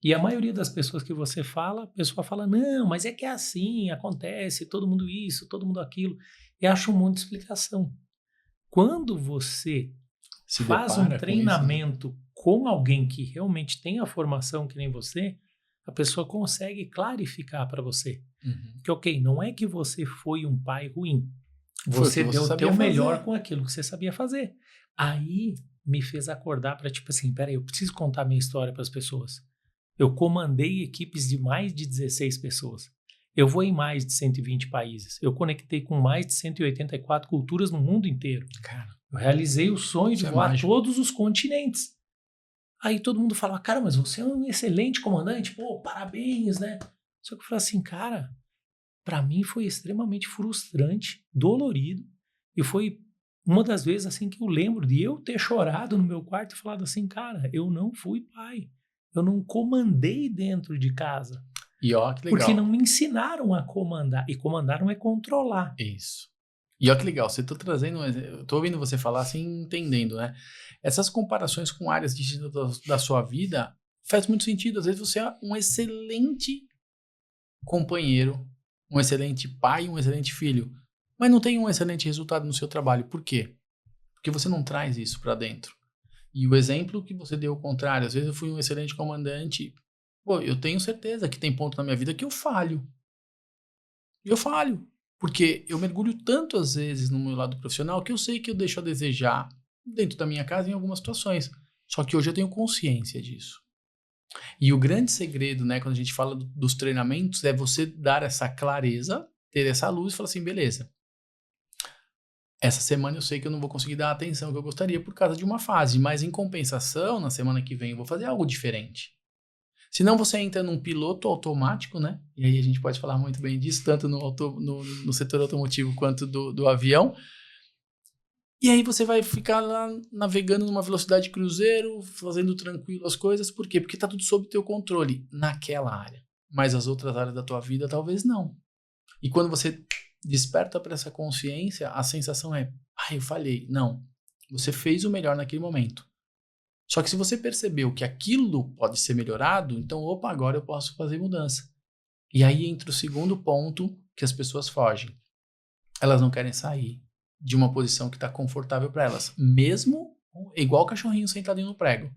E a maioria das pessoas que você fala, a pessoa fala, não, mas é que é assim, acontece, todo mundo isso, todo mundo aquilo. E acho um monte de explicação. Quando você faz um treinamento com alguém que realmente tem a formação que nem você, a pessoa consegue clarificar para você. Uhum. Que, ok, não é que você foi um pai ruim. Foi o Você que deu você o teu sabia melhor fazer. com aquilo que você sabia fazer. Aí me fez acordar para tipo assim, peraí, eu preciso contar minha história para as pessoas. Eu comandei equipes de mais de 16 pessoas. Eu vou em mais de 120 países. Eu conectei com mais de 184 culturas no mundo inteiro. Cara, Eu realizei o sonho de isso é voar a mágico. todos os continentes. Aí todo mundo fala, cara, mas você é um excelente comandante, pô, parabéns, né? Só que eu falei assim, cara, para mim foi extremamente frustrante, dolorido, e foi uma das vezes assim que eu lembro de eu ter chorado no meu quarto e falado assim, cara, eu não fui pai, eu não comandei dentro de casa, E ó, que porque não legal. me ensinaram a comandar, e comandar não é controlar. Isso. E ó, que legal. Você tá trazendo, eu tô ouvindo você falar assim, entendendo, né? Essas comparações com áreas distintas da sua vida faz muito sentido. Às vezes você é um excelente companheiro, um excelente pai, um excelente filho, mas não tem um excelente resultado no seu trabalho. Por quê? Porque você não traz isso para dentro. E o exemplo que você deu ao contrário, às vezes eu fui um excelente comandante, pô, eu tenho certeza que tem ponto na minha vida que eu falho. E eu falho, porque eu mergulho tanto às vezes no meu lado profissional que eu sei que eu deixo a desejar dentro da minha casa em algumas situações. Só que hoje eu tenho consciência disso. E o grande segredo, né, quando a gente fala dos treinamentos, é você dar essa clareza, ter essa luz e falar assim, beleza, essa semana eu sei que eu não vou conseguir dar a atenção que eu gostaria por causa de uma fase, mas em compensação, na semana que vem eu vou fazer algo diferente. Senão você entra num piloto automático, né? E aí a gente pode falar muito bem disso, tanto no setor automotivo quanto do avião. E aí você vai ficar lá navegando numa velocidade de cruzeiro, fazendo tranquilo as coisas. Por quê? Porque tá tudo sob teu controle naquela área. Mas as outras áreas da tua vida talvez não. E quando você desperta para essa consciência, a sensação é, eu falhei. Não. Você fez o melhor naquele momento. Só que se você percebeu que aquilo pode ser melhorado, então, opa, agora eu posso fazer mudança. E aí entra o segundo ponto que as pessoas fogem. Elas não querem sair de uma posição que está confortável para elas. Mesmo igual o cachorrinho sentadinho no prego.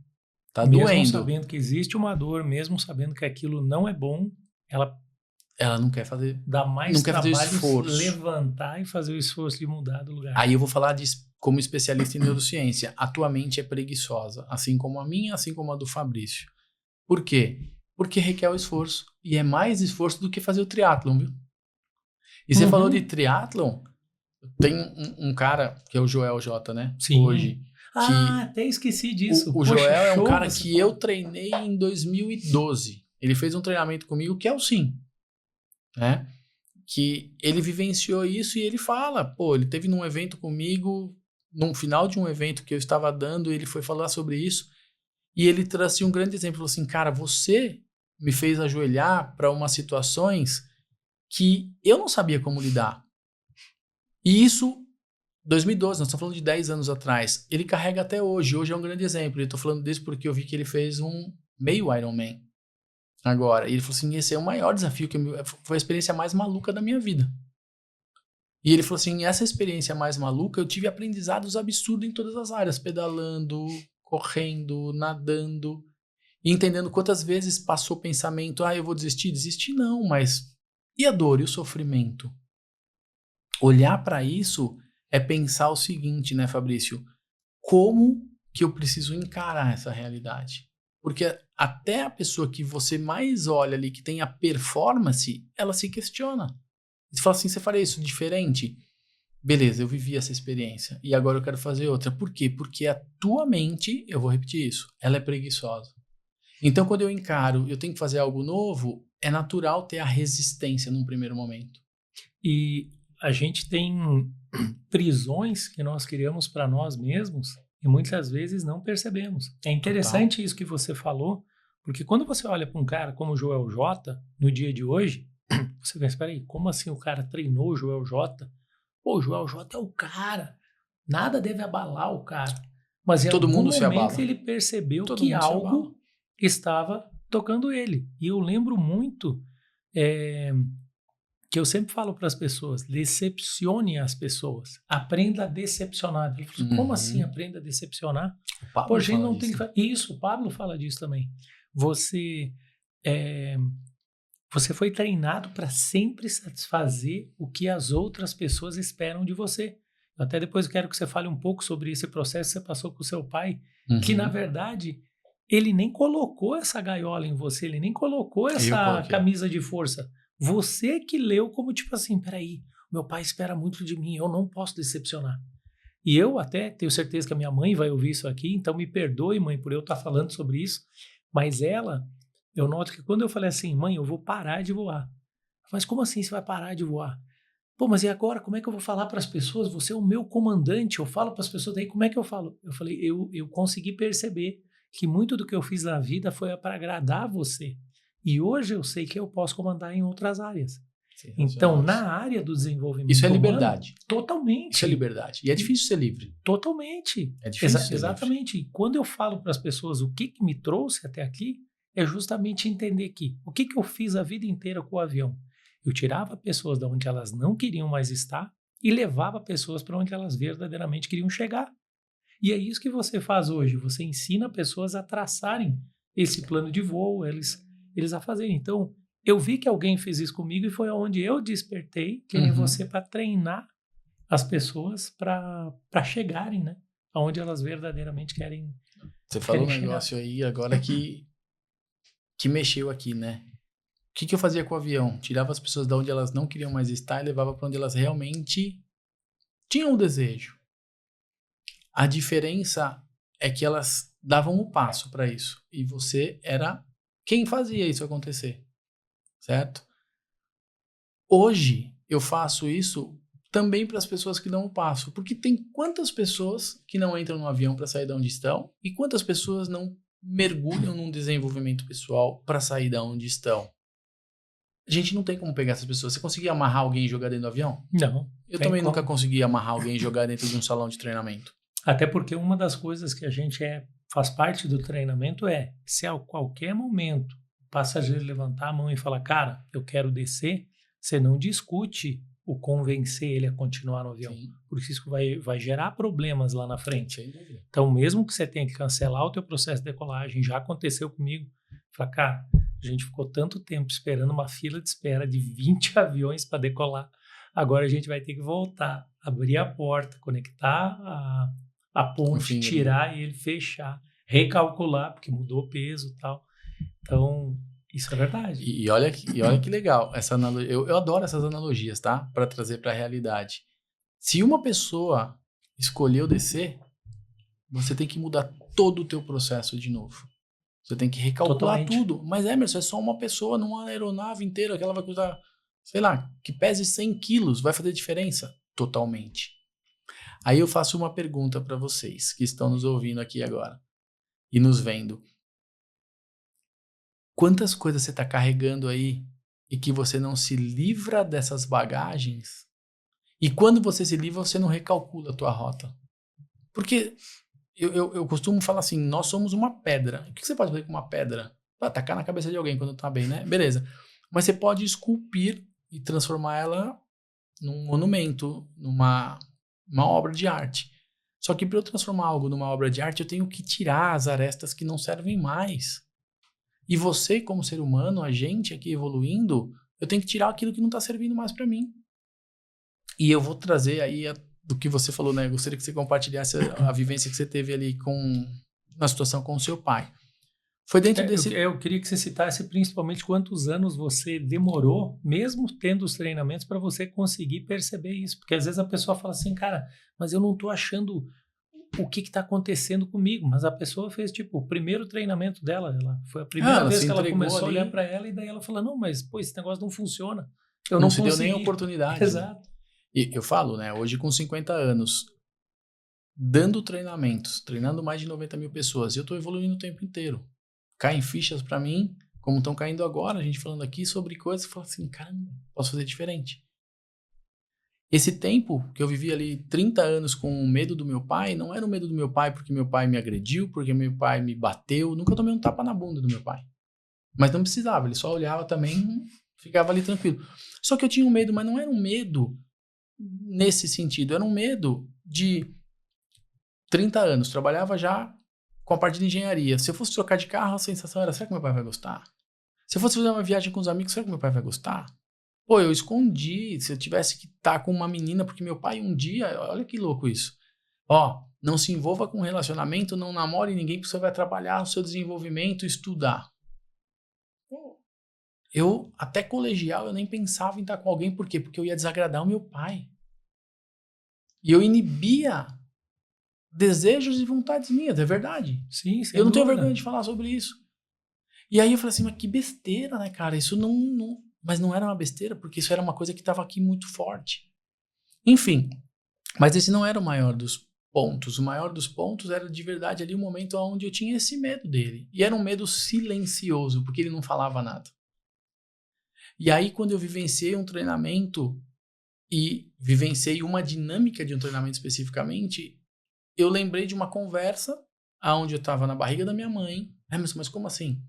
Tá Mesmo doendo. sabendo que existe uma dor, mesmo sabendo que aquilo não é bom, ela não quer fazer, dá mais não quer fazer trabalho esforço. levantar e fazer o esforço de mudar do lugar. Aí eu vou falar como especialista em neurociência. A tua mente é preguiçosa, assim como a minha, assim como a do Fabrício. Por quê? Porque requer o esforço. E é mais esforço do que fazer o triatlon, viu? E você falou de triatlon, tem um cara, que é o Joel J, né? Sim. Hoje. Até esqueci disso. O Joel é um cara que eu treinei em 2012. Ele fez um treinamento comigo que é o Sim. Né? Que ele vivenciou isso e ele fala, pô, ele teve num evento comigo, no final de um evento que eu estava dando, ele foi falar sobre isso e ele trouxe um grande exemplo, falou assim, cara, você me fez ajoelhar para umas situações que eu não sabia como lidar. E isso, 2012, nós estamos falando de 10 anos atrás, ele carrega até hoje é um grande exemplo, eu estou falando disso porque eu vi que ele fez um meio Ironman. Agora, e ele falou assim, esse é o maior desafio, foi a experiência mais maluca da minha vida. E ele falou assim, essa experiência mais maluca, eu tive aprendizados absurdos em todas as áreas, pedalando, correndo, nadando, e entendendo quantas vezes passou o pensamento, eu vou desistir? Desistir não, mas e a dor e o sofrimento? Olhar para isso é pensar o seguinte, né, Fabrício? Como que eu preciso encarar essa realidade? Porque até a pessoa que você mais olha ali, que tem a performance, ela se questiona. Você fala assim, você faria isso diferente? Beleza, eu vivi essa experiência e agora eu quero fazer outra. Por quê? Porque a tua mente, eu vou repetir isso, ela é preguiçosa. Então, quando eu encaro, eu tenho que fazer algo novo, é natural ter a resistência num primeiro momento. E a gente tem prisões que nós criamos para nós mesmos e muitas vezes não percebemos. É interessante isso que você falou, porque quando você olha para um cara como o Joel J, no dia de hoje, você pensa, peraí, como assim o cara treinou o Joel J? Pô, o Joel J é o cara, nada deve abalar o cara. Mas em Todo algum mundo se momento abala. ele percebeu que algo estava tocando ele. E eu lembro muito que eu sempre falo para as pessoas, decepcione as pessoas, aprenda a decepcionar. Ele falou, como assim aprenda a decepcionar? O Pablo Pô, a gente fala não disso. tem que... Isso, o Pablo fala disso também. Você você foi treinado para sempre satisfazer o que as outras pessoas esperam de você. Até depois eu quero que você fale um pouco sobre esse processo que você passou com o seu pai, que na verdade ele nem colocou essa gaiola em você, ele nem colocou essa camisa de força. Você que leu como tipo assim, peraí, meu pai espera muito de mim, eu não posso decepcionar. E eu até tenho certeza que a minha mãe vai ouvir isso aqui, então me perdoe, mãe, por eu estar falando sobre isso, mas eu noto que quando eu falei assim, mãe, eu vou parar de voar. Mas como assim você vai parar de voar? Pô, mas e agora? Como é que eu vou falar para as pessoas? Você é o meu comandante, eu falo para as pessoas, daí como é que eu falo? Eu falei, eu consegui perceber que muito do que eu fiz na vida foi para agradar você. E hoje eu sei que eu posso comandar em outras áreas. Então, na área do desenvolvimento isso é humano, liberdade. Totalmente. Isso é liberdade. E é difícil ser livre. Totalmente. É difícil ser exatamente. livre. E quando eu falo para as pessoas o que me trouxe até aqui, é justamente entender que o que eu fiz a vida inteira com o avião. Eu tirava pessoas de onde elas não queriam mais estar e levava pessoas para onde elas verdadeiramente queriam chegar. E é isso que você faz hoje. Você ensina pessoas a traçarem esse plano de voo, eles a fazerem. Então, eu vi que alguém fez isso comigo e foi onde eu despertei, que nem você, para treinar as pessoas para chegarem, né? Aonde elas verdadeiramente querem. Você falou um negócio aí agora que mexeu aqui, né? O que eu fazia com o avião? Tirava as pessoas de onde elas não queriam mais estar e levava para onde elas realmente tinham um desejo. A diferença é que elas davam o passo para isso. E você era quem fazia isso acontecer. Certo? Hoje eu faço isso também para as pessoas que dão o passo. Porque tem quantas pessoas que não entram no avião para sair de onde estão e quantas pessoas não mergulham num desenvolvimento pessoal para sair de onde estão. A gente não tem como pegar essas pessoas. Você conseguia amarrar alguém e jogar dentro do avião? Não. Eu também nunca consegui amarrar alguém e jogar dentro de um salão de treinamento. Até porque uma das coisas que a gente faz parte do treinamento é, se a qualquer momento o passageiro levantar a mão e falar, cara, eu quero descer, você não discute o convencer ele a continuar no avião. Sim. Porque isso vai gerar problemas lá na frente. Então, mesmo que você tenha que cancelar o teu processo de decolagem, já aconteceu comigo, fala, cara, a gente ficou tanto tempo esperando uma fila de espera de 20 aviões para decolar, agora a gente vai ter que voltar, abrir a porta, conectar a ponte, tirar ele, fechar, recalcular, porque mudou o peso e tal. Então, isso é verdade. E olha que legal. Essa analogia, eu adoro essas analogias, tá? Para trazer para a realidade. Se uma pessoa escolheu descer, você tem que mudar todo o teu processo de novo. Você tem que recalcular tudo. Mas, Emerson, é só uma pessoa numa aeronave inteira que ela vai custar, sei lá, que pese 100 quilos. Vai fazer diferença? Totalmente. Aí eu faço uma pergunta para vocês que estão nos ouvindo aqui agora e nos vendo. Quantas coisas você está carregando aí e que você não se livra dessas bagagens? E quando você se livra, você não recalcula a tua rota. Porque eu costumo falar assim, nós somos uma pedra. O que você pode fazer com uma pedra? Tacar na cabeça de alguém quando tá bem, né? Beleza. Mas você pode esculpir e transformar ela num monumento, numa obra de arte. Só que para eu transformar algo numa obra de arte, eu tenho que tirar as arestas que não servem mais. E você, como ser humano, a gente aqui evoluindo, eu tenho que tirar aquilo que não está servindo mais para mim. E eu vou trazer aí do que você falou, né? Eu gostaria que você compartilhasse a vivência que você teve ali na situação com o seu pai. Foi dentro desse... Eu queria que você citasse principalmente quantos anos você demorou, mesmo tendo os treinamentos, para você conseguir perceber isso. Porque às vezes a pessoa fala assim, cara, mas eu não estou achando o que está acontecendo comigo. Mas a pessoa fez, tipo, o primeiro treinamento dela. Foi a primeira vez que ela começou a olhar para ela e daí ela falou, não, mas pô, esse negócio não funciona. Eu não consegui. Deu nem oportunidade. Exato. Né? E eu falo, né, hoje com 50 anos, dando treinamentos, treinando mais de 90 mil pessoas, eu estou evoluindo o tempo inteiro. Caem fichas para mim, como estão caindo agora, a gente falando aqui sobre coisas que eu falo assim, caramba, posso fazer diferente. Esse tempo que eu vivi ali 30 anos com o medo do meu pai, não era o medo do meu pai porque meu pai me agrediu, porque meu pai me bateu, nunca tomei um tapa na bunda do meu pai. Mas não precisava, ele só olhava também, ficava ali tranquilo. Só que eu tinha um medo, mas não era um medo nesse sentido, era um medo de 30 anos, trabalhava já com a parte de engenharia. Se eu fosse trocar de carro, a sensação era, será que meu pai vai gostar? Se eu fosse fazer uma viagem com os amigos, será que meu pai vai gostar? Pô, eu escondi. Se eu tivesse que estar com uma menina, porque meu pai um dia... Olha que louco isso. Ó, não se envolva com relacionamento, não namore ninguém, porque você vai atrapalhar o seu desenvolvimento e estudar. Eu, até colegial, eu nem pensava em estar com alguém. Por quê? Porque eu ia desagradar o meu pai. E eu inibia desejos e vontades minhas, é verdade. Sim, sem Eu não tenho dúvida. vergonha de falar sobre isso. E aí eu falei assim, mas que besteira, né, cara? Isso não... Mas não era uma besteira, porque isso era uma coisa que estava aqui muito forte. Enfim, mas esse não era o maior dos pontos. O maior dos pontos era de verdade ali o momento onde eu tinha esse medo dele. E era um medo silencioso, porque ele não falava nada. E aí quando eu vivenciei um treinamento e vivenciei uma dinâmica de um treinamento especificamente, eu lembrei de uma conversa onde eu estava na barriga da minha mãe. Emerson, mas como assim?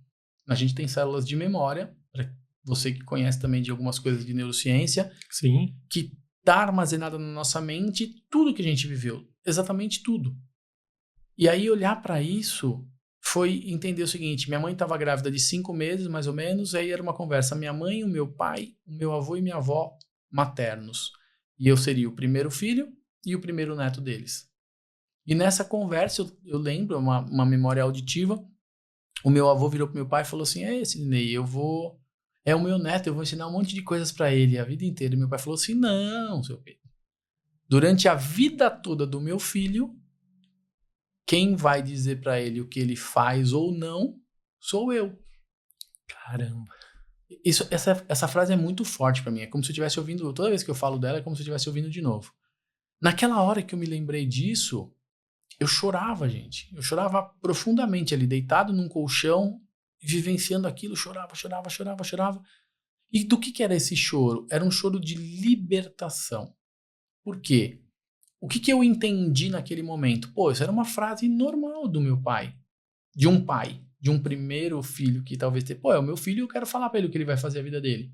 A gente tem células de memória, para você que conhece também de algumas coisas de neurociência, Sim. que está armazenada na nossa mente tudo que a gente viveu, exatamente tudo. E aí olhar para isso foi entender o seguinte, minha mãe estava grávida de 5 meses, mais ou menos, aí era uma conversa, minha mãe, o meu pai, o meu avô e minha avó maternos. E eu seria o primeiro filho e o primeiro neto deles. E nessa conversa, eu lembro, uma memória auditiva, o meu avô virou pro meu pai e falou assim, Sidney, é o meu neto, eu vou ensinar um monte de coisas para ele a vida inteira. E meu pai falou assim, não, seu Pedro. Durante a vida toda do meu filho, quem vai dizer para ele o que ele faz ou não sou eu. Caramba. Essa frase é muito forte para mim. É como se eu estivesse ouvindo, toda vez que eu falo dela, é como se eu estivesse ouvindo de novo. Naquela hora que eu me lembrei disso, eu chorava, gente. Eu chorava profundamente ali, deitado num colchão, vivenciando aquilo, chorava. E do que era esse choro? Era um choro de libertação. Por quê? O que eu entendi naquele momento? Pô, isso era uma frase normal do meu pai. De um primeiro filho que talvez... Pô, é o meu filho, eu quero falar pra ele o que ele vai fazer a vida dele.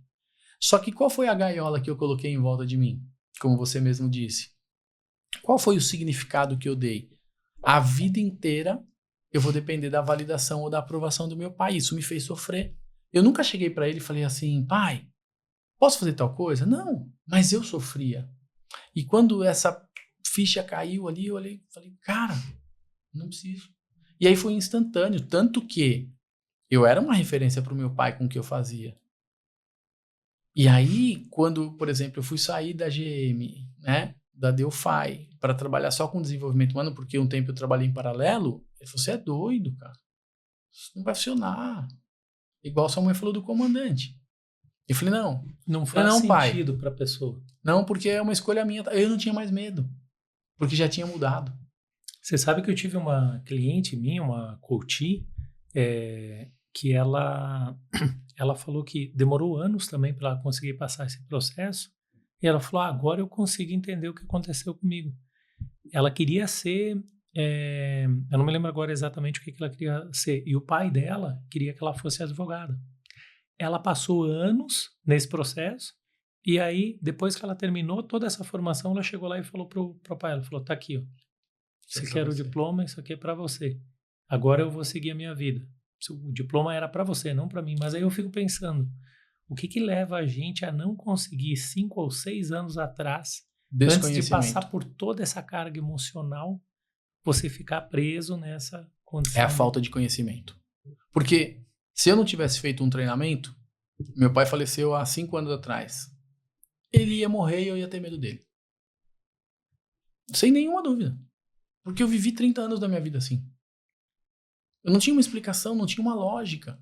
Só que qual foi a gaiola que eu coloquei em volta de mim? Como você mesmo disse. Qual foi o significado que eu dei? A vida inteira eu vou depender da validação ou da aprovação do meu pai. Isso me fez sofrer. Eu nunca cheguei para ele e falei assim, pai, posso fazer tal coisa? Não, mas eu sofria. E quando essa ficha caiu ali, eu olhei, falei, cara, não preciso. E aí foi instantâneo, tanto que eu era uma referência para o meu pai com o que eu fazia. E aí, quando, por exemplo, eu fui sair da GM, né, da Delphi, para trabalhar só com desenvolvimento humano, porque um tempo eu trabalhei em paralelo, ele falou, você é doido, cara. Isso não vai funcionar. Igual sua mãe falou do comandante. Eu falei, não. Não falei, faz não, pai. sentido para a pessoa. Não, porque é uma escolha minha. Eu não tinha mais medo, porque já tinha mudado. Você sabe que eu tive uma cliente minha, uma coach, que ela falou que demorou anos também para ela conseguir passar esse processo. E ela falou, agora eu consigo entender o que aconteceu comigo. Ela queria ser, eu não me lembro agora exatamente o que ela queria ser. E o pai dela queria que ela fosse advogada. Ela passou anos nesse processo. E aí, depois que ela terminou toda essa formação, ela chegou lá e falou pro pai, ela falou, tá aqui, ó. Você quer o diploma, isso aqui é para você. Agora eu vou seguir a minha vida. O diploma era para você, não para mim. Mas aí eu fico pensando, o que leva a gente a não conseguir 5 ou 6 anos atrás, antes de passar por toda essa carga emocional, você ficar preso nessa condição? É a falta de conhecimento. Porque se eu não tivesse feito um treinamento, meu pai faleceu há 5 anos atrás. Ele ia morrer e eu ia ter medo dele. Sem nenhuma dúvida. Porque eu vivi 30 anos da minha vida assim. Eu não tinha uma explicação, não tinha uma lógica.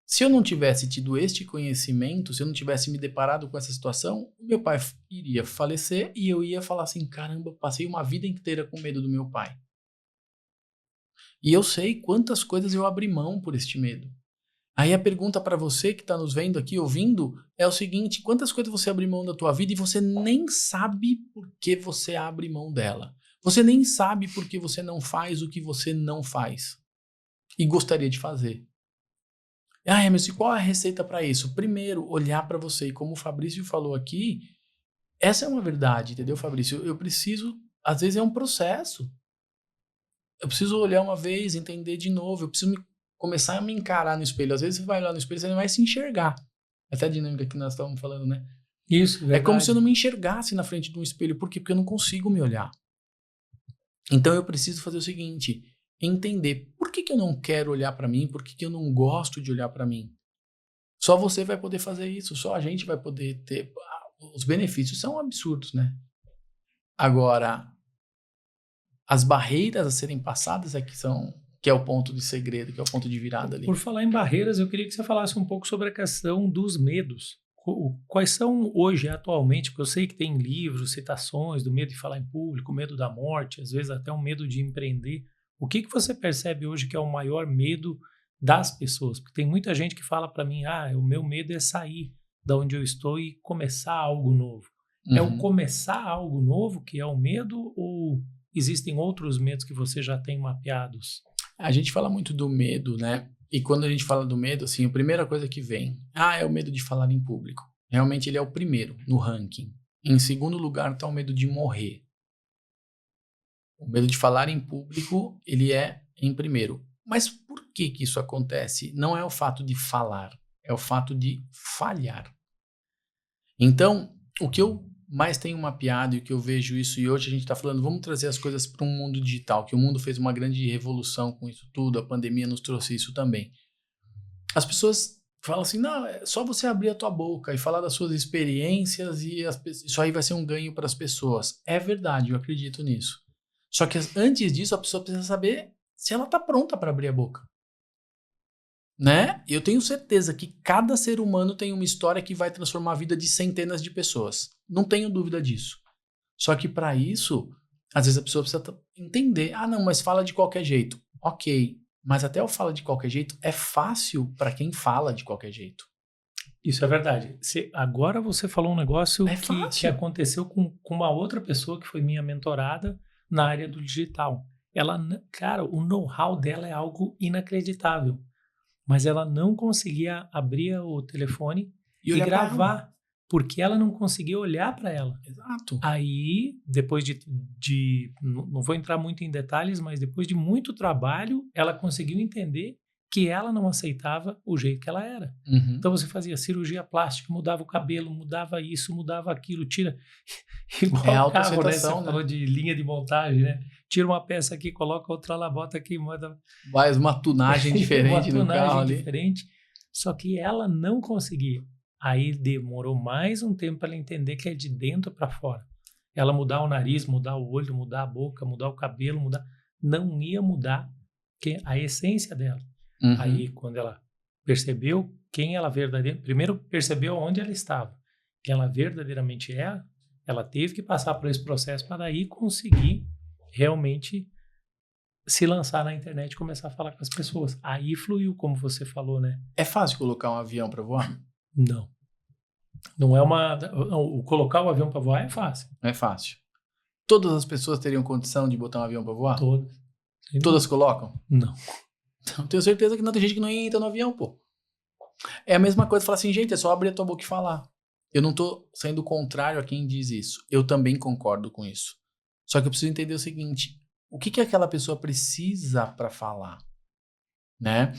Se eu não tivesse tido este conhecimento, se eu não tivesse me deparado com essa situação, o meu pai iria falecer e eu ia falar assim, caramba, passei uma vida inteira com medo do meu pai. E eu sei quantas coisas eu abri mão por este medo. Aí a pergunta para você que está nos vendo aqui, ouvindo, é o seguinte, quantas coisas você abre mão da tua vida e você nem sabe por que você abre mão dela? Você nem sabe por que você não faz o que você não faz e gostaria de fazer. Mas e qual é a receita para isso? Primeiro, olhar para você. E como o Fabrício falou aqui, essa é uma verdade, entendeu, Fabrício? Eu preciso, às vezes é um processo. Eu preciso olhar uma vez, entender de novo. Eu preciso me começar a me encarar no espelho. Às vezes você vai olhar no espelho e você não vai se enxergar. Até a dinâmica que nós estávamos falando, né? Isso, verdade. É como se eu não me enxergasse na frente de um espelho. Por quê? Porque eu não consigo me olhar. Então eu preciso fazer o seguinte, entender por que eu não quero olhar para mim, por que eu não gosto de olhar para mim. Só você vai poder fazer isso, só a gente vai poder ter... Os benefícios são absurdos, né? Agora, as barreiras a serem passadas que é o ponto de segredo, que é o ponto de virada ali. Por falar em barreiras, eu queria que você falasse um pouco sobre a questão dos medos. Quais são hoje, atualmente, porque eu sei que tem livros, citações do medo de falar em público, medo da morte, às vezes até um medo de empreender. O que você percebe hoje que é o maior medo das pessoas? Porque tem muita gente que fala para mim, o meu medo é sair da onde eu estou e começar algo novo. Uhum. É o começar algo novo que é o medo ou existem outros medos que você já tem mapeados? A gente fala muito do medo, né? E quando a gente fala do medo, assim, a primeira coisa que vem, é o medo de falar em público. Realmente ele é o primeiro no ranking. Em segundo lugar está o medo de morrer. O medo de falar em público, ele é em primeiro. Mas por que isso acontece? Não é o fato de falar, é o fato de falhar. Então, o que eu mais tenho mapeado e o que eu vejo isso, e hoje a gente está falando, vamos trazer as coisas para um mundo digital, que o mundo fez uma grande revolução com isso tudo, a pandemia nos trouxe isso também. As pessoas falam assim, não, é só você abrir a tua boca e falar das suas experiências e isso aí vai ser um ganho para as pessoas. É verdade, eu acredito nisso. Só que antes disso, a pessoa precisa saber se ela está pronta para abrir a boca. Né? Eu tenho certeza que cada ser humano tem uma história que vai transformar a vida de centenas de pessoas. Não tenho dúvida disso. Só que para isso, às vezes a pessoa precisa entender. Não, mas fala de qualquer jeito. Ok, mas até o fala de qualquer jeito é fácil para quem fala de qualquer jeito. Isso é verdade. Agora você falou um negócio que aconteceu com uma outra pessoa que foi minha mentorada na área do digital. Cara, o know-how dela é algo inacreditável. Mas ela não conseguia abrir o telefone e gravar, porque ela não conseguia olhar para ela. Exato. Aí, depois não vou entrar muito em detalhes, mas depois de muito trabalho, ela conseguiu entender que ela não aceitava o jeito que ela era. Uhum. Então você fazia cirurgia plástica, mudava o cabelo, mudava isso, mudava aquilo, tira... Igual o carro, né? Você falou de linha de montagem, né? Tira uma peça aqui, coloca outra lá, bota aqui, manda... Faz uma tunagem diferente no carro ali. Diferente, só que ela não conseguia. Aí demorou mais um tempo para ela entender que é de dentro para fora. Ela mudar o nariz, mudar o olho, mudar a boca, mudar o cabelo, não ia mudar a essência dela. Uhum. Aí, quando ela percebeu quem ela verdadeiramente... Primeiro, percebeu onde ela estava. Quem ela verdadeiramente é, ela teve que passar por esse processo para daí conseguir realmente se lançar na internet e começar a falar com as pessoas. Aí fluiu, como você falou, né? É fácil colocar um avião para voar? Não. Não é uma... Não, colocar o avião para voar é fácil. É fácil. Todas as pessoas teriam condição de botar um avião para voar? Todas. Todas colocam? Não. Então, tenho certeza que não tem gente que não entra no avião, pô. É a mesma coisa falar assim, gente, é só abrir a tua boca e falar. Eu não tô sendo contrário a quem diz isso. Eu também concordo com isso. Só que eu preciso entender o seguinte, o que aquela pessoa precisa para falar, né?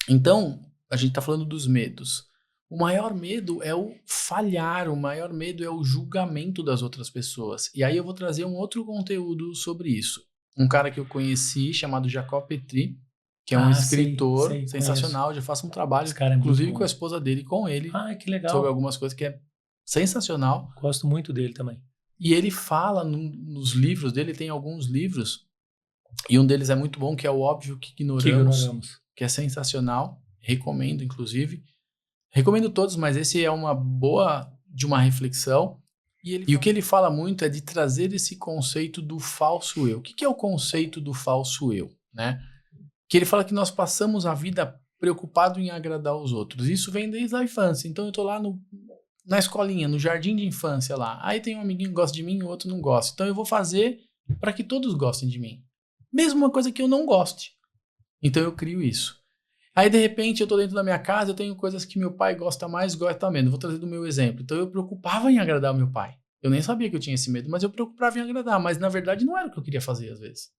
Então, a gente tá falando dos medos. O maior medo é o falhar, o maior medo é o julgamento das outras pessoas. E aí eu vou trazer um outro conteúdo sobre isso. Um cara que eu conheci, chamado Jacob Petri, que é um escritor sensacional, já faço um trabalho, inclusive com a esposa dele, com ele, que legal. sobre algumas coisas que é sensacional. Gosto muito dele também. E ele fala nos livros dele, tem alguns livros, e um deles é muito bom, que é O Óbvio que Ignoramos, que é sensacional, recomendo inclusive. Recomendo todos, mas esse é uma boa de uma reflexão. E o que ele fala muito é de trazer esse conceito do falso eu. O que é o conceito do falso eu, né? Que ele fala que nós passamos a vida preocupado em agradar os outros. Isso vem desde a infância. Então eu tô lá na escolinha, no jardim de infância lá. Aí tem um amiguinho que gosta de mim e o outro não gosta. Então eu vou fazer para que todos gostem de mim. Mesmo uma coisa que eu não goste. Então eu crio isso. Aí de repente eu tô dentro da minha casa, eu tenho coisas que meu pai gosta mais, gosta menos. Vou trazer do meu exemplo. Então eu preocupava em agradar o meu pai. Eu nem sabia que eu tinha esse medo, mas eu preocupava em agradar. Mas na verdade não era o que eu queria fazer às vezes.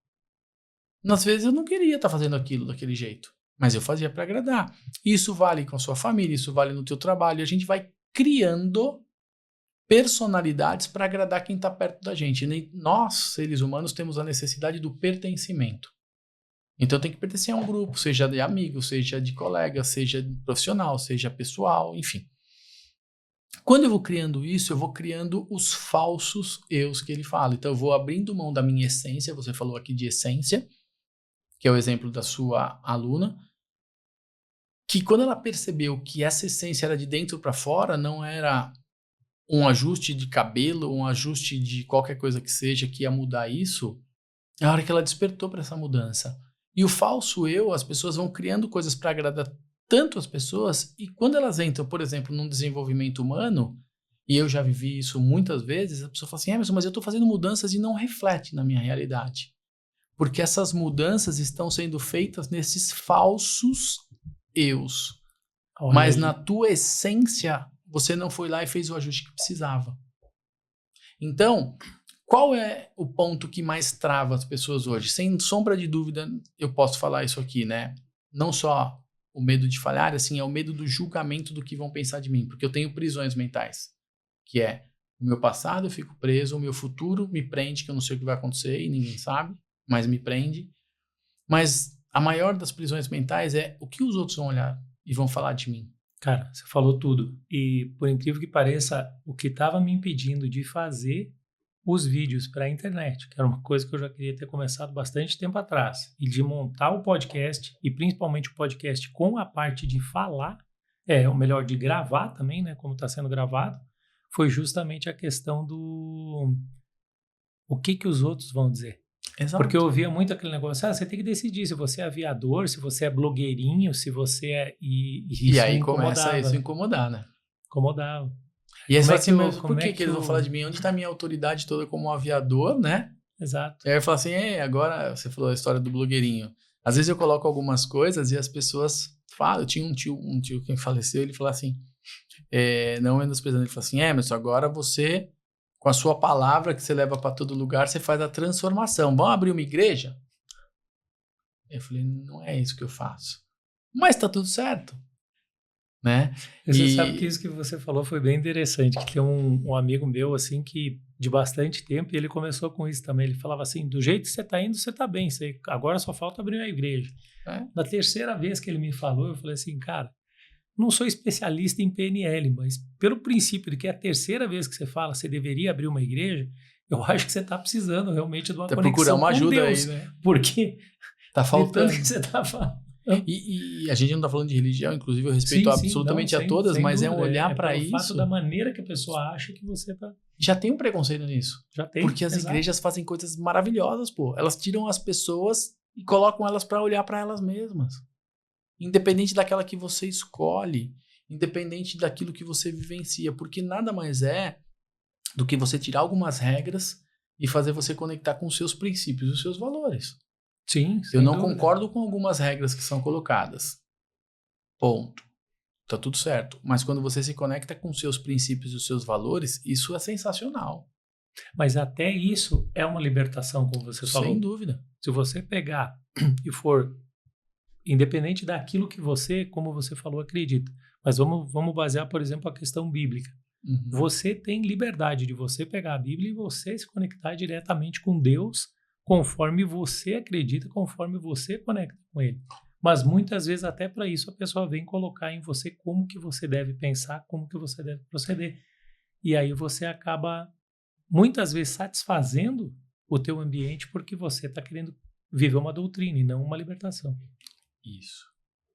Às vezes eu não queria estar fazendo aquilo daquele jeito. Mas eu fazia para agradar. Isso vale com a sua família, isso vale no teu trabalho. A gente vai criando personalidades para agradar quem está perto da gente. E nós, seres humanos, temos a necessidade do pertencimento. Então tem que pertencer a um grupo, seja de amigo, seja de colega, seja de profissional, seja pessoal, enfim. Quando eu vou criando isso, eu vou criando os falsos eus que ele fala. Então eu vou abrindo mão da minha essência, você falou aqui de essência, que é o exemplo da sua aluna, que quando ela percebeu que essa essência era de dentro para fora, não era um ajuste de cabelo, um ajuste de qualquer coisa que seja que ia mudar isso, é a hora que ela despertou para essa mudança. E o falso eu, as pessoas vão criando coisas para agradar tanto as pessoas, e quando elas entram, por exemplo, num desenvolvimento humano, e eu já vivi isso muitas vezes, a pessoa fala assim, Emerson, mas eu estou fazendo mudanças e não reflete na minha realidade. Porque essas mudanças estão sendo feitas nesses falsos eus. Olha Mas aí. na tua essência, você não foi lá e fez o ajuste que precisava. Então, qual é o ponto que mais trava as pessoas hoje? Sem sombra de dúvida, eu posso falar isso aqui, né? Não só o medo de falhar, assim, é o medo do julgamento do que vão pensar de mim. Porque eu tenho prisões mentais, que é o meu passado, eu fico preso, o meu futuro me prende, que eu não sei o que vai acontecer e ninguém sabe, mas me prende. Mas a maior das prisões mentais é o que os outros vão olhar e vão falar de mim. Cara, você falou tudo. E por incrível que pareça, o que estava me impedindo de fazer os vídeos para a internet, que era uma coisa que eu já queria ter começado bastante tempo atrás, e de montar o podcast, e principalmente o podcast com a parte de falar, ou melhor, de gravar também, né, como está sendo gravado, foi justamente a questão do o que os outros vão dizer. Exato. Porque eu ouvia muito aquele negócio, você tem que decidir se você é aviador, se você é blogueirinho, se você é... E isso aí me começa isso a incomodava. incomodar, né? Incomodava. E aí você fala Como é assim, que mas eu- por como que é que eles vão eu- falar de mim? Onde está a minha autoridade toda como aviador, né? Exato. E aí eu falo assim, agora você falou a história do blogueirinho. Às vezes eu coloco algumas coisas e as pessoas falam, eu tinha um tio que faleceu, ele falou assim, não menosprezando, ele falou assim, Emerson, agora você, com a sua palavra que você leva para todo lugar, você faz a transformação. Vamos abrir uma igreja? Eu falei, não é isso que eu faço. Mas tá tudo certo, né? Você sabe que isso que você falou foi bem interessante, que tem um amigo meu, assim, que de bastante tempo, e ele começou com isso também, ele falava assim, do jeito que você está indo, você está bem, agora só falta abrir uma igreja. Na terceira vez que ele me falou, eu falei assim, cara, não sou especialista em PNL, mas pelo princípio de que é a terceira vez que você fala, você deveria abrir uma igreja, eu acho que você está precisando realmente de uma conexão procurar uma ajuda com Deus, aí, né? Porque tá faltando. que você está falando. E a gente não está falando de religião, inclusive eu respeito absolutamente a todas, mas dúvida, é um olhar para isso. O fato da maneira que a pessoa acha que você está... Já tem um preconceito nisso. Já tem. Porque as igrejas fazem coisas maravilhosas, pô. Elas tiram as pessoas e colocam elas para olhar para elas mesmas. Independente daquela que você escolhe, independente daquilo que você vivencia, porque nada mais é do que você tirar algumas regras e fazer você conectar com os seus princípios e os seus valores. Sim, eu não concordo com algumas regras que são colocadas. Ponto. Tá tudo certo. Mas quando você se conecta com os seus princípios e os seus valores, isso é sensacional. Mas até isso é uma libertação, como você falou. Sem dúvida. Se você pegar e for independente daquilo que você, como você falou, acredita. Mas vamos basear, por exemplo, a questão bíblica. Uhum. Você tem liberdade de você pegar a Bíblia e você se conectar diretamente com Deus conforme você acredita, conforme você conecta com Ele. Mas muitas vezes até para isso a pessoa vem colocar em você como que você deve pensar, como que você deve proceder. E aí você acaba muitas vezes satisfazendo o teu ambiente porque você está querendo viver uma doutrina e não uma libertação. Isso.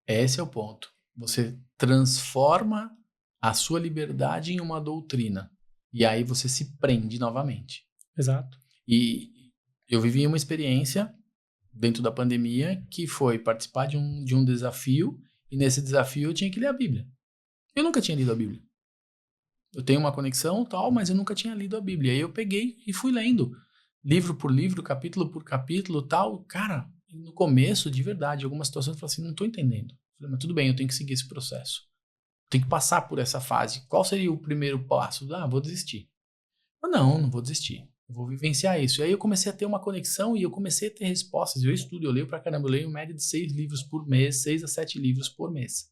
Esse é o ponto. Você transforma a sua liberdade em uma doutrina. E aí você se prende novamente. Exato. E eu vivi uma experiência dentro da pandemia que foi participar de um desafio, e nesse desafio eu tinha que ler a Bíblia. Eu nunca tinha lido a Bíblia. Eu tenho uma conexão tal, mas eu nunca tinha lido a Bíblia. Aí eu peguei e fui lendo, livro por livro, capítulo por capítulo, tal. Cara, no começo, de verdade, algumas situações eu falei assim, não estou entendendo. Eu falei, mas tudo bem, eu tenho que seguir esse processo. Tenho que passar por essa fase. Qual seria o primeiro passo? Vou desistir. Não vou desistir. Eu vou vivenciar isso. E aí eu comecei a ter uma conexão e eu comecei a ter respostas. Eu estudo, eu leio pra caramba. Eu leio em média de 6 livros por mês, 6 a 7 livros por mês.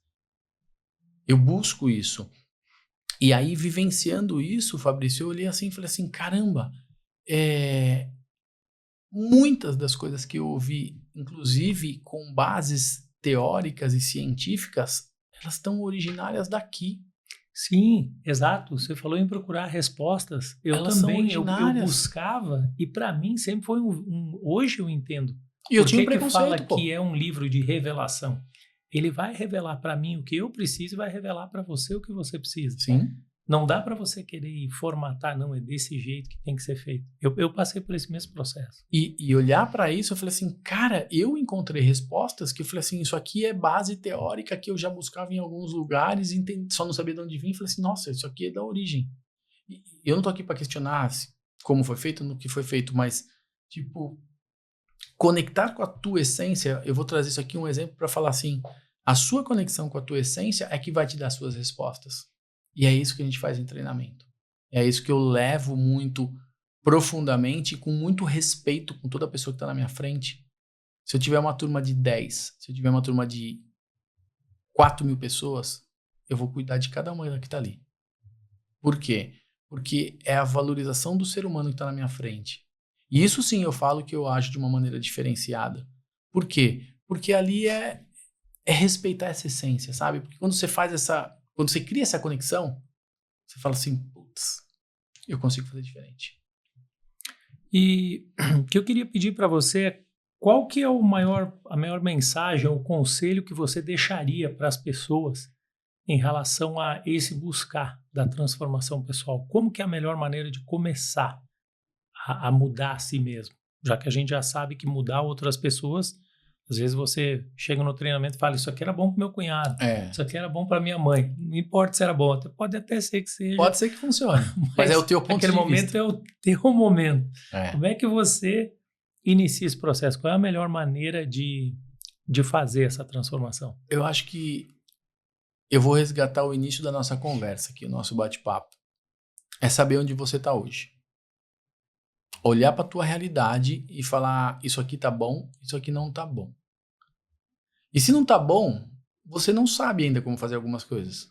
Eu busco isso. E aí, vivenciando isso, Fabrício, eu olhei assim e falei assim, caramba, muitas das coisas que eu ouvi, inclusive com bases teóricas e científicas, elas estão originárias daqui. Sim, exato. Você falou em procurar respostas. Eu Elas são também, eu originárias. buscava, e para mim sempre foi hoje eu entendo. E eu Por tinha que que fala preconceito, pô. que é um livro de revelação? Ele vai revelar para mim o que eu preciso e vai revelar para você o que você precisa. Sim. Não dá para você querer formatar, não, é desse jeito que tem que ser feito. Eu passei por esse mesmo processo. E olhar para isso, eu falei assim, cara, eu encontrei respostas que eu falei assim, isso aqui é base teórica que eu já buscava em alguns lugares, só não sabia de onde vir. Falei assim, nossa, isso aqui é da origem. E eu não tô aqui para questionar como foi feito, no que foi feito, mas, tipo, conectar com a tua essência, eu vou trazer isso aqui um exemplo para falar assim, a sua conexão com a tua essência é que vai te dar suas respostas. E é isso que a gente faz em treinamento. É isso que eu levo muito profundamente, com muito respeito com toda pessoa que está na minha frente. Se eu tiver uma turma de 10, se eu tiver uma turma de 4.000 pessoas, eu vou cuidar de cada uma que está ali. Por quê? Porque é a valorização do ser humano que está na minha frente. E isso sim eu falo que eu ajo de uma maneira diferenciada. Por quê? Porque ali é respeitar essa essência, sabe? Porque quando você quando você cria essa conexão, você fala assim, putz, eu consigo fazer diferente. E o que eu queria pedir para você é qual que é a maior mensagem ou conselho que você deixaria para as pessoas em relação a esse buscar da transformação pessoal? Como que é a melhor maneira de começar a mudar a si mesmo? Já que a gente já sabe que mudar outras pessoas, às vezes você chega no treinamento e fala, isso aqui era bom para meu cunhado, isso aqui era bom para minha mãe. Não importa se era bom, pode até ser que seja. Pode ser que funcione, mas é o teu ponto de vista. Aquele momento é o teu momento. Como é que você inicia esse processo? Qual é a melhor maneira de fazer essa transformação? Eu acho que eu vou resgatar o início da nossa conversa aqui, o nosso bate-papo. É saber onde você está hoje. Olhar para a tua realidade e falar, isso aqui tá bom, isso aqui não tá bom. E se não tá bom, você não sabe ainda como fazer algumas coisas.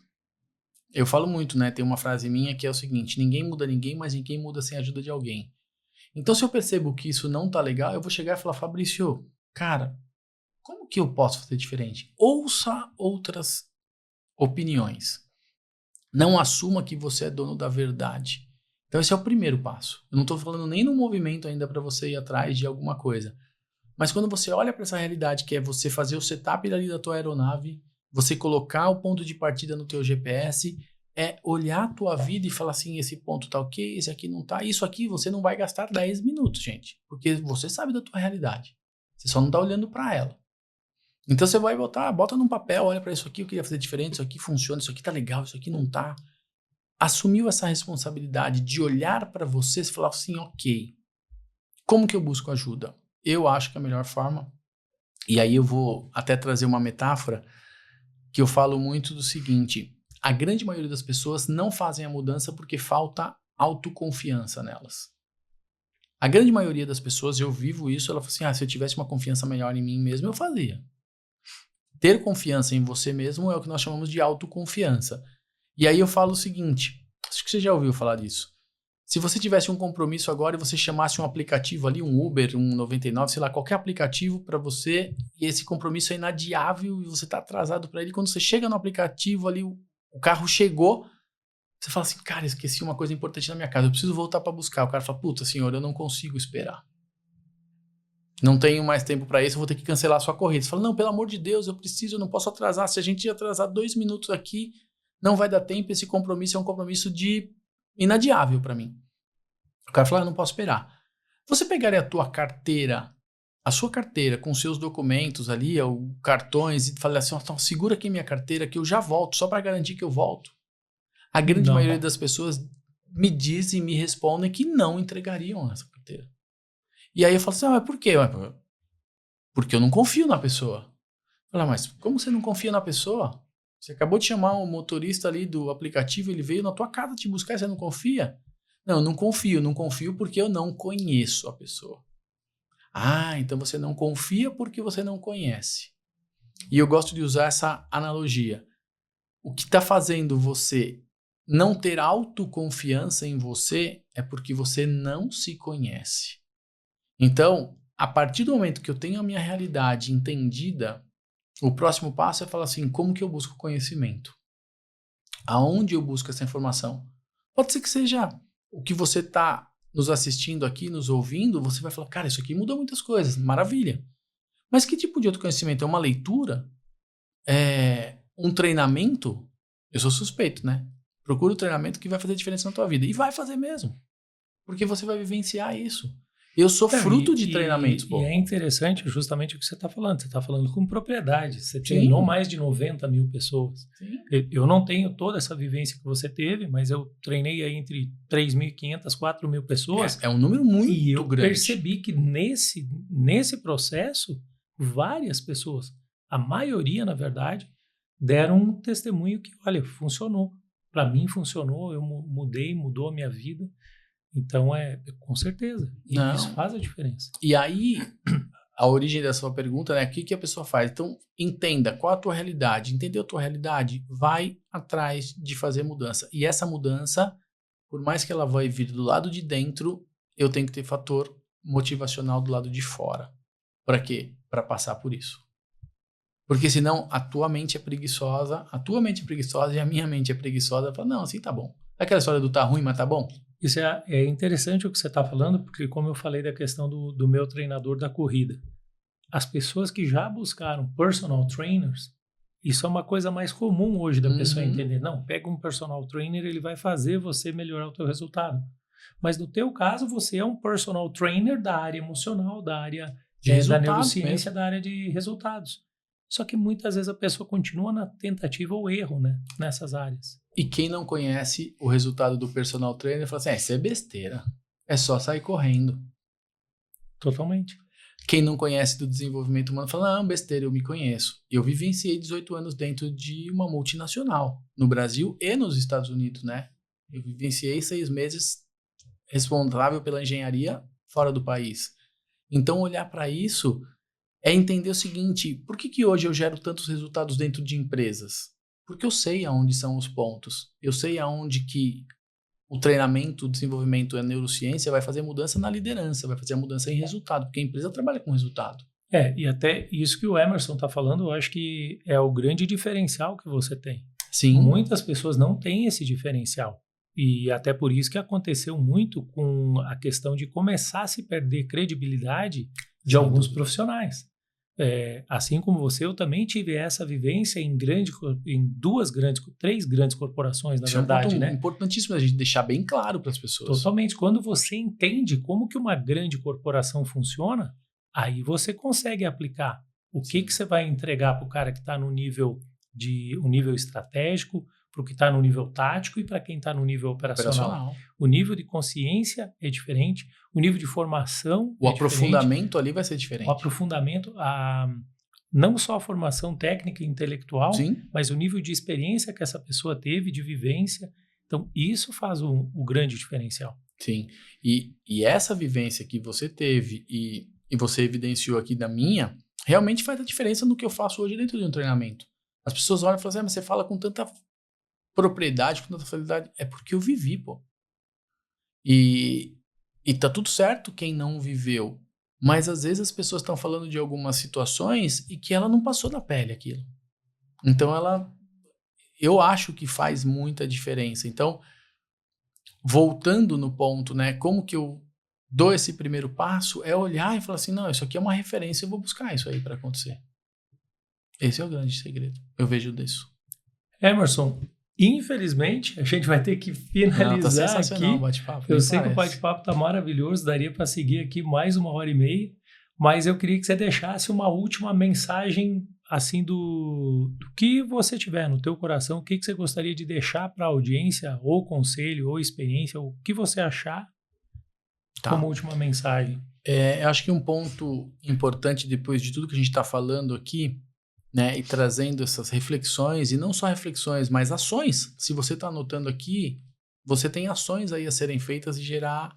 Eu falo muito, né? Tem uma frase minha que é o seguinte, ninguém muda ninguém, mas ninguém muda sem a ajuda de alguém. Então, se eu percebo que isso não tá legal, eu vou chegar e falar, Fabrício, cara, como que eu posso fazer diferente? Ouça outras opiniões. Não assuma que você é dono da verdade. Então, esse é o primeiro passo. Eu não tô falando nem no movimento ainda para você ir atrás de alguma coisa. Mas quando você olha para essa realidade, que é você fazer o setup ali da tua aeronave, você colocar o ponto de partida no teu GPS, é olhar a tua vida e falar assim, esse ponto tá ok, esse aqui não tá. Isso aqui você não vai gastar 10 minutos, gente. Porque você sabe da tua realidade. Você só não tá olhando para ela. Então você vai bota num papel, olha para isso aqui, eu queria fazer diferente, isso aqui funciona, isso aqui tá legal, isso aqui não tá. Assumiu essa responsabilidade de olhar para você e falar assim, ok, como que eu busco ajuda? Eu acho que a melhor forma, e aí eu vou até trazer uma metáfora, que eu falo muito do seguinte, a grande maioria das pessoas não fazem a mudança porque falta autoconfiança nelas. A grande maioria das pessoas, eu vivo isso, ela fala assim, se eu tivesse uma confiança melhor em mim mesmo, eu fazia. Ter confiança em você mesmo é o que nós chamamos de autoconfiança. E aí eu falo o seguinte, acho que você já ouviu falar disso. Se você tivesse um compromisso agora e você chamasse um aplicativo ali, um Uber, um 99, sei lá, qualquer aplicativo para você, e esse compromisso é inadiável e você está atrasado para ele, quando você chega no aplicativo ali, o carro chegou, você fala assim, cara, esqueci uma coisa importante na minha casa, eu preciso voltar para buscar. O cara fala, puta senhor, eu não consigo esperar. Não tenho mais tempo para isso, eu vou ter que cancelar a sua corrida. Você fala, não, pelo amor de Deus, eu preciso, eu não posso atrasar. Se a gente atrasar 2 minutos aqui, não vai dar tempo, esse compromisso é um compromisso inadiável para mim. O cara fala, não posso esperar. Você pegaria a sua carteira com seus documentos ali, cartões, e falaria assim, segura aqui minha carteira que eu já volto, só para garantir que eu volto. A grande maioria das pessoas me dizem, me respondem que não entregariam essa carteira. E aí eu falo assim, mas por quê? Porque eu não confio na pessoa. Fala, mas como você não confia na pessoa? Você acabou de chamar um motorista ali do aplicativo, ele veio na tua casa te buscar e você não confia? Não, eu não confio porque eu não conheço a pessoa. Ah, então você não confia porque você não conhece. E eu gosto de usar essa analogia. O que está fazendo você não ter autoconfiança em você é porque você não se conhece. Então, a partir do momento que eu tenho a minha realidade entendida, o próximo passo é falar assim, como que eu busco conhecimento? Aonde eu busco essa informação? Pode ser que seja o que você está nos assistindo aqui, nos ouvindo, você vai falar, cara, isso aqui mudou muitas coisas, maravilha. Mas que tipo de autoconhecimento? É uma leitura? É um treinamento? Eu sou suspeito, né? Procura o treinamento que vai fazer diferença na tua vida. E vai fazer mesmo. Porque você vai vivenciar isso. Eu sou fruto de treinamentos, pô. E é interessante justamente o que você está falando. Você está falando com propriedade. Você treinou mais de 90 mil pessoas. Sim. Eu não tenho toda essa vivência que você teve, mas eu treinei aí entre 3.500, 4.000 pessoas. É um número muito grande. E eu percebi que nesse processo, várias pessoas, a maioria, na verdade, deram um testemunho que, olha, funcionou. Para mim funcionou, eu mudou a minha vida. Então, com certeza. E isso faz a diferença. E aí, a origem dessa sua pergunta, né? O que a pessoa faz? Então, entenda qual a tua realidade. Entendeu a tua realidade? Vai atrás de fazer mudança. E essa mudança, por mais que ela vai vir do lado de dentro, eu tenho que ter fator motivacional do lado de fora. Para quê? Para passar por isso. Porque senão a tua mente é preguiçosa e a minha mente é preguiçosa. Fala, não, assim tá bom. Aquela história do tá ruim, mas tá bom? Isso é interessante o que você está falando, porque como eu falei da questão do meu treinador da corrida, as pessoas que já buscaram personal trainers, isso é uma coisa mais comum hoje da pessoa entender. Não, pega um personal trainer, ele vai fazer você melhorar o teu resultado. Mas no teu caso, você é um personal trainer da área emocional, da área da neurociência, da área de resultados. Só que muitas vezes a pessoa continua na tentativa ou erro, né, nessas áreas. E quem não conhece o resultado do personal trainer fala assim, isso é besteira, é só sair correndo. Totalmente. Quem não conhece do desenvolvimento humano fala, não, besteira, eu me conheço. Eu vivenciei 18 anos dentro de uma multinacional, no Brasil e nos Estados Unidos, né? Eu vivenciei 6 meses responsável pela engenharia fora do país. Então, olhar para isso é entender o seguinte, por que hoje eu gero tantos resultados dentro de empresas? Porque eu sei aonde são os pontos. Eu sei aonde que o treinamento, o desenvolvimento e a neurociência vai fazer mudança na liderança, vai fazer a mudança em resultado, porque a empresa trabalha com resultado. E até isso que o Emerson está falando, eu acho que é o grande diferencial que você tem. Sim. Muitas pessoas não têm esse diferencial. E até por isso que aconteceu muito com a questão de começar a se perder credibilidade de alguns profissionais. Assim como você, eu também tive essa vivência em três grandes corporações, na verdade, né? É importantíssimo a gente deixar bem claro para as pessoas. Totalmente. Quando você entende como que uma grande corporação funciona, aí você consegue aplicar o que você vai entregar para o cara que está no nível estratégico, para o que está no nível tático e para quem está no nível operacional. O nível de consciência é diferente, o nível de formação o aprofundamento ali vai ser diferente. O aprofundamento, não só a formação técnica e intelectual, Sim. mas o nível de experiência que essa pessoa teve, de vivência. Então, isso faz o grande diferencial. Sim. E essa vivência que você teve e você evidenciou aqui da minha, realmente faz a diferença no que eu faço hoje dentro de um treinamento. As pessoas olham e falam assim, mas você fala com tanta propriedade, com tanta facilidade. É porque eu vivi, pô. E tá tudo certo quem não viveu. Mas às vezes as pessoas estão falando de algumas situações e que ela não passou na pele aquilo. Então eu acho que faz muita diferença. Então, voltando no ponto, né? Como que eu dou esse primeiro passo é olhar e falar assim, não, isso aqui é uma referência, eu vou buscar isso aí para acontecer. Esse é o grande segredo. Eu vejo disso. Emerson, infelizmente, a gente vai ter que finalizar aqui. O bate-papo, eu sei que o bate-papo está maravilhoso, daria para seguir aqui mais 1h30, mas eu queria que você deixasse uma última mensagem assim do que você tiver no teu coração, o que você gostaria de deixar para a audiência, ou conselho, ou experiência, o que você achar como última mensagem. Eu acho que um ponto importante depois de tudo que a gente está falando aqui, né, e trazendo essas reflexões, e não só reflexões, mas ações. Se você está anotando aqui, você tem ações aí a serem feitas e gerar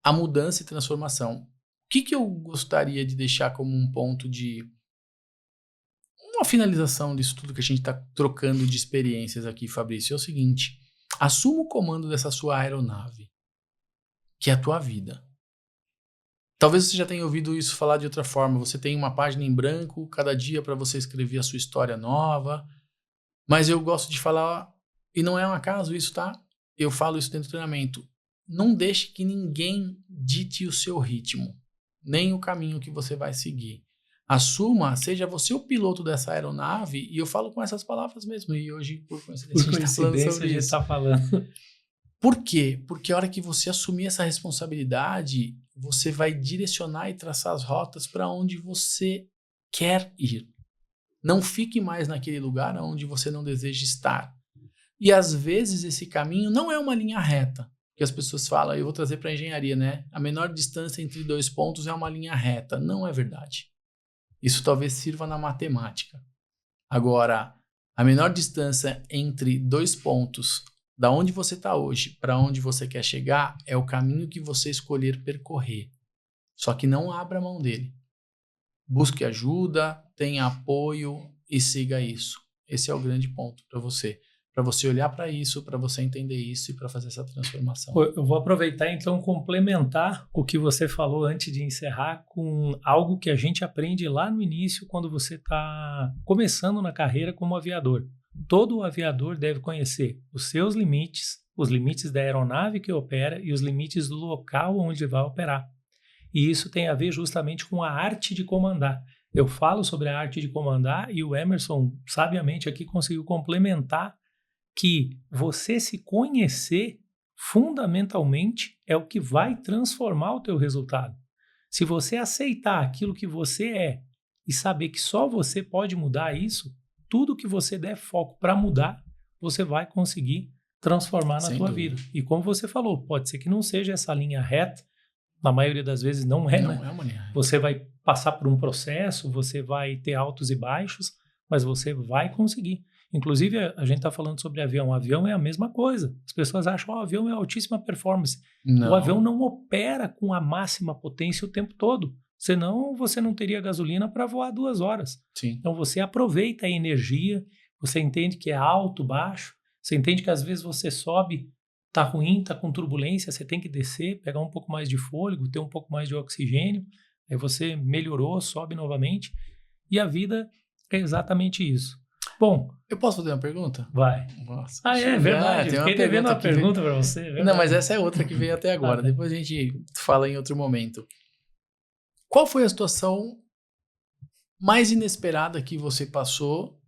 a mudança e transformação. O que eu gostaria de deixar como um ponto de uma finalização disso tudo que a gente está trocando de experiências aqui, Fabrício, é o seguinte: assuma o comando dessa sua aeronave, que é a tua vida. Talvez você já tenha ouvido isso falar de outra forma. Você tem uma página em branco cada dia para você escrever a sua história nova. Mas eu gosto de falar, e não é um acaso isso, tá? Eu falo isso dentro do treinamento. Não deixe que ninguém dite o seu ritmo, nem o caminho que você vai seguir. Assuma, seja você o piloto dessa aeronave, e eu falo com essas palavras mesmo. E hoje, por coincidência, a gente está falando. Por quê? Porque a hora que você assumir essa responsabilidade, você vai direcionar e traçar as rotas para onde você quer ir. Não fique mais naquele lugar onde você não deseja estar. E às vezes esse caminho não é uma linha reta. Que as pessoas falam, eu vou trazer para a engenharia, né? A menor distância entre 2 pontos é uma linha reta. Não é verdade. Isso talvez sirva na matemática. Agora, a menor distância entre 2 pontos, da onde você está hoje para onde você quer chegar, é o caminho que você escolher percorrer. Só que não abra mão dele. Busque ajuda, tenha apoio e siga isso. Esse é o grande ponto para você. Para você olhar para isso, para você entender isso e para fazer essa transformação. Eu vou aproveitar então complementar o que você falou antes de encerrar com algo que a gente aprende lá no início quando você está começando na carreira como aviador. Todo aviador deve conhecer os seus limites, os limites da aeronave que opera e os limites do local onde vai operar. E isso tem a ver justamente com a arte de comandar. Eu falo sobre a arte de comandar e o Emerson, sabiamente aqui, conseguiu complementar que você se conhecer, fundamentalmente, é o que vai transformar o teu resultado. Se você aceitar aquilo que você é e saber que só você pode mudar isso, tudo que você der foco para mudar, você vai conseguir transformar na tua vida. E como você falou, pode ser que não seja essa linha reta, na maioria das vezes não é, né? É uma linha reta. Você vai passar por um processo, você vai ter altos e baixos, mas você vai conseguir. Inclusive, a gente está falando sobre avião. O avião é a mesma coisa. As pessoas acham que o avião é altíssima performance. Não. O avião não opera com a máxima potência o tempo todo. Senão, você não teria gasolina para voar 2 horas. Sim. Então, você aproveita a energia, você entende que é alto, baixo, você entende que às vezes você sobe, tá ruim, tá com turbulência, você tem que descer, pegar um pouco mais de fôlego, ter um pouco mais de oxigênio, aí você melhorou, sobe novamente. E a vida é exatamente isso. Bom, eu posso fazer uma pergunta? Vai. Nossa, é verdade. Fiquei devendo uma pergunta para você. Não, mas essa é outra que veio até agora. Depois a gente fala em outro momento. Qual foi a situação mais inesperada que você passou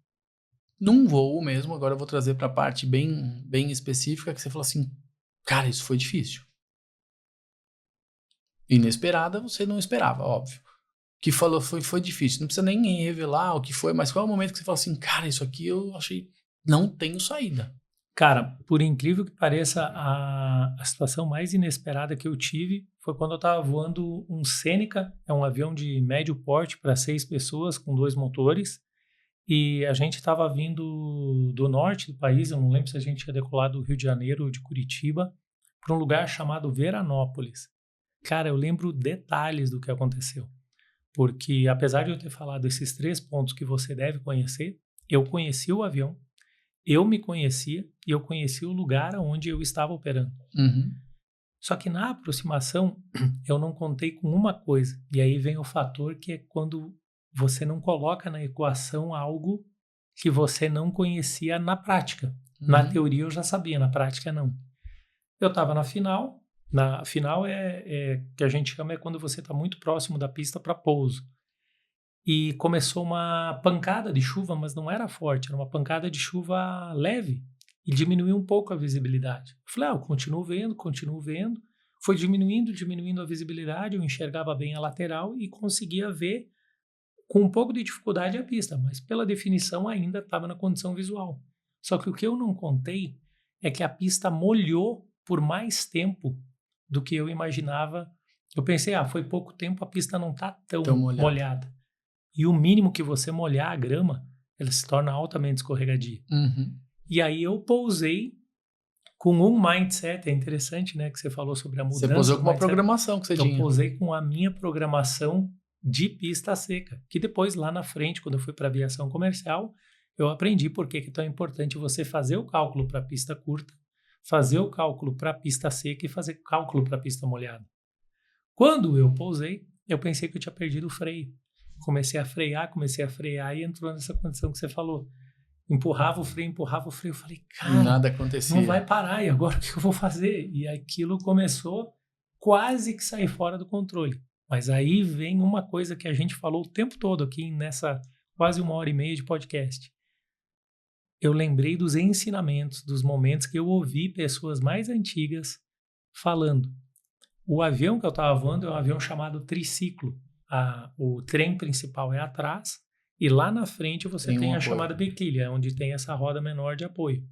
num voo mesmo? Agora eu vou trazer para a parte bem específica, que você falou assim, cara, isso foi difícil. Inesperada, você não esperava, óbvio. Que falou foi difícil. Não precisa nem revelar o que foi, mas qual é o momento que você fala assim, cara, isso aqui eu achei, não tenho saída. Cara, por incrível que pareça, a situação mais inesperada que eu tive foi quando eu estava voando um Seneca, é um avião de médio porte para 6 pessoas com 2 motores, e a gente estava vindo do norte do país, eu não lembro se a gente ia decolar do Rio de Janeiro ou de Curitiba, para um lugar chamado Veranópolis. Cara, eu lembro detalhes do que aconteceu. Porque apesar de eu ter falado esses 3 pontos que você deve conhecer, eu conheci o avião, eu me conhecia e eu conheci o lugar onde eu estava operando. Uhum. Só que na aproximação eu não contei com uma coisa. E aí vem o fator que é quando você não coloca na equação algo que você não conhecia na prática. Uhum. Na teoria eu já sabia, na prática não. Eu estava na final. Na final que a gente chama quando você está muito próximo da pista para pouso. E começou uma pancada de chuva, mas não era forte, era uma pancada de chuva leve e diminuiu um pouco a visibilidade. Eu falei, eu continuo vendo. Foi diminuindo a visibilidade, eu enxergava bem a lateral e conseguia ver com um pouco de dificuldade a pista, mas pela definição ainda estava na condição visual. Só que o que eu não contei é que a pista molhou por mais tempo do que eu imaginava. Eu pensei, foi pouco tempo, a pista não está tão molhada. E o mínimo que você molhar a grama, ela se torna altamente escorregadia. Uhum. E aí eu pousei com um mindset. É interessante, né, que você falou sobre a mudança. Você posou com uma mindset. programação que você tinha. Eu posei com a minha programação de pista seca, que depois lá na frente, quando eu fui para aviação comercial, eu aprendi por que é tão importante você fazer o cálculo para pista curta, fazer o cálculo para pista seca e fazer cálculo para pista molhada. Quando eu pousei, eu pensei que eu tinha perdido o freio. Comecei a frear e entrou nessa condição que você falou. Empurrava o freio. Eu falei, cara, nada acontecia. Não vai parar, e agora o que eu vou fazer? E aquilo começou quase que sair fora do controle. Mas aí vem uma coisa que a gente falou o tempo todo aqui nessa quase 1h30 de podcast. Eu lembrei dos ensinamentos, dos momentos que eu ouvi pessoas mais antigas falando. O avião que eu estava voando é um avião chamado triciclo. O trem principal é atrás e lá na frente você tem a chamada biquília, onde tem essa roda menor de apoio.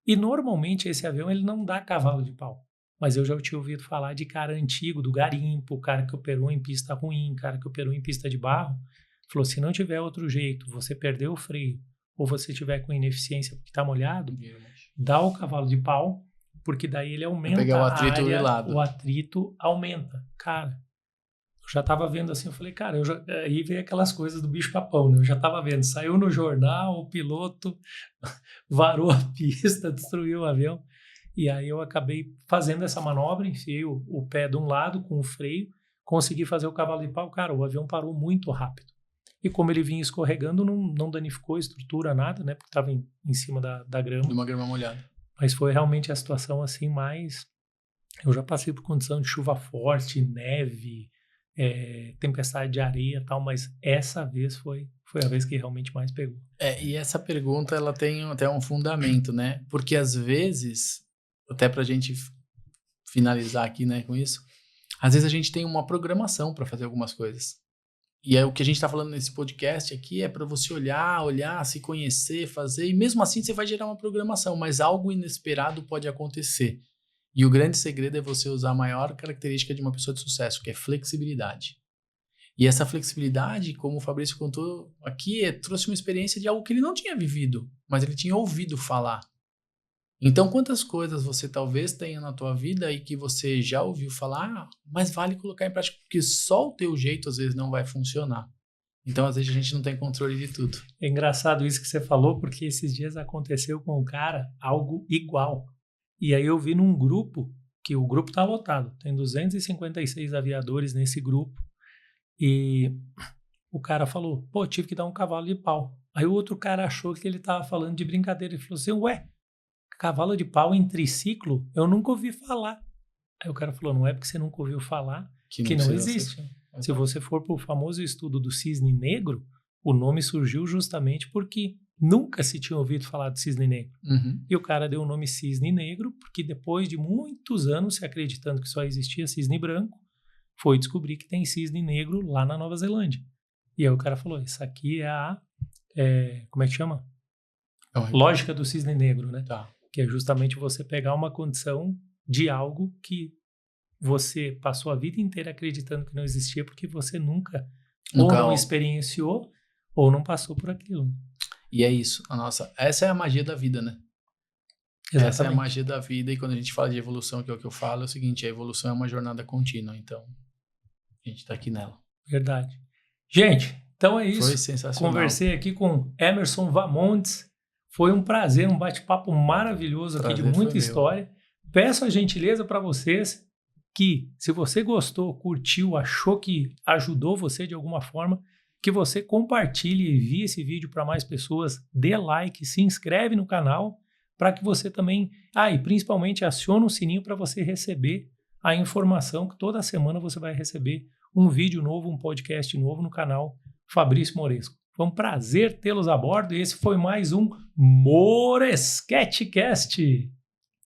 E normalmente esse avião ele não dá cavalo de pau. Mas eu já tinha ouvido falar de cara antigo, do garimpo, cara que operou em pista ruim, cara que operou em pista de barro. Falou, se não tiver outro jeito, você perdeu o freio, ou você tiver com ineficiência porque está molhado, dá o cavalo de pau, porque daí ele aumenta o atrito a área, do lado. O atrito aumenta. Cara, eu já estava vendo assim, eu falei, cara, aí veio aquelas coisas do bicho papão, né? Eu já estava vendo, saiu no jornal, o piloto varou a pista, destruiu o avião. E aí eu acabei fazendo essa manobra, enfiei o pé de um lado com o freio, consegui fazer o cavalo de pau. Cara, o avião parou muito rápido. E como ele vinha escorregando, não danificou a estrutura, nada, né? Porque estava em cima da grama. De uma grama molhada. Mas foi realmente a situação assim mais... Eu já passei por condição de chuva forte, neve, tempestade de areia e tal, mas essa vez foi a vez que realmente mais pegou. E essa pergunta, ela tem até um fundamento, né? Porque às vezes... Até para a gente finalizar aqui, né, com isso, às vezes a gente tem uma programação para fazer algumas coisas. E o que a gente está falando nesse podcast aqui é para você olhar, se conhecer, fazer, e mesmo assim você vai gerar uma programação, mas algo inesperado pode acontecer. E o grande segredo é você usar a maior característica de uma pessoa de sucesso, que é flexibilidade. E essa flexibilidade, como o Fabrício contou aqui, trouxe uma experiência de algo que ele não tinha vivido, mas ele tinha ouvido falar. Então, quantas coisas você talvez tenha na tua vida e que você já ouviu falar, mas vale colocar em prática, porque só o teu jeito às vezes não vai funcionar. Então, às vezes a gente não tem controle de tudo. É engraçado isso que você falou, porque esses dias aconteceu com um cara algo igual. E aí eu vi num grupo, que o grupo tá lotado, tem 256 aviadores nesse grupo, e o cara falou, pô, tive que dar um cavalo de pau. Aí o outro cara achou que ele tava falando de brincadeira, ele falou assim, ué, cavalo de pau em triciclo, eu nunca ouvi falar. Aí o cara falou, não é porque você nunca ouviu falar que não existe. Se você for para o famoso estudo do cisne negro, o nome surgiu justamente porque nunca se tinha ouvido falar do cisne negro. Uhum. E o cara deu o nome cisne negro porque depois de muitos anos se acreditando que só existia cisne branco, foi descobrir que tem cisne negro lá na Nova Zelândia. E aí o cara falou, isso aqui é como é que chama? Lógica do cisne negro, né? Tá. Que é justamente você pegar uma condição de algo que você passou a vida inteira acreditando que não existia porque você nunca ou não experienciou ou não passou por aquilo. E é isso. Essa é a magia da vida, né? Exatamente. Essa é a magia da vida, e quando a gente fala de evolução, que é o que eu falo, é o seguinte, a evolução é uma jornada contínua, então a gente tá aqui nela. Verdade. Gente, então é isso. Foi sensacional. Conversei aqui com Emerson Vamontes. Foi um prazer, um bate-papo maravilhoso aqui, de muita história. Peço a gentileza para vocês que, se você gostou, curtiu, achou que ajudou você de alguma forma, que você compartilhe e envie esse vídeo para mais pessoas, dê like, se inscreve no canal, para que você também... e principalmente acione o sininho para você receber a informação que toda semana você vai receber um vídeo novo, um podcast novo no canal Fabrício Moresco. Foi um prazer tê-los a bordo e esse foi mais um Moresquetcast.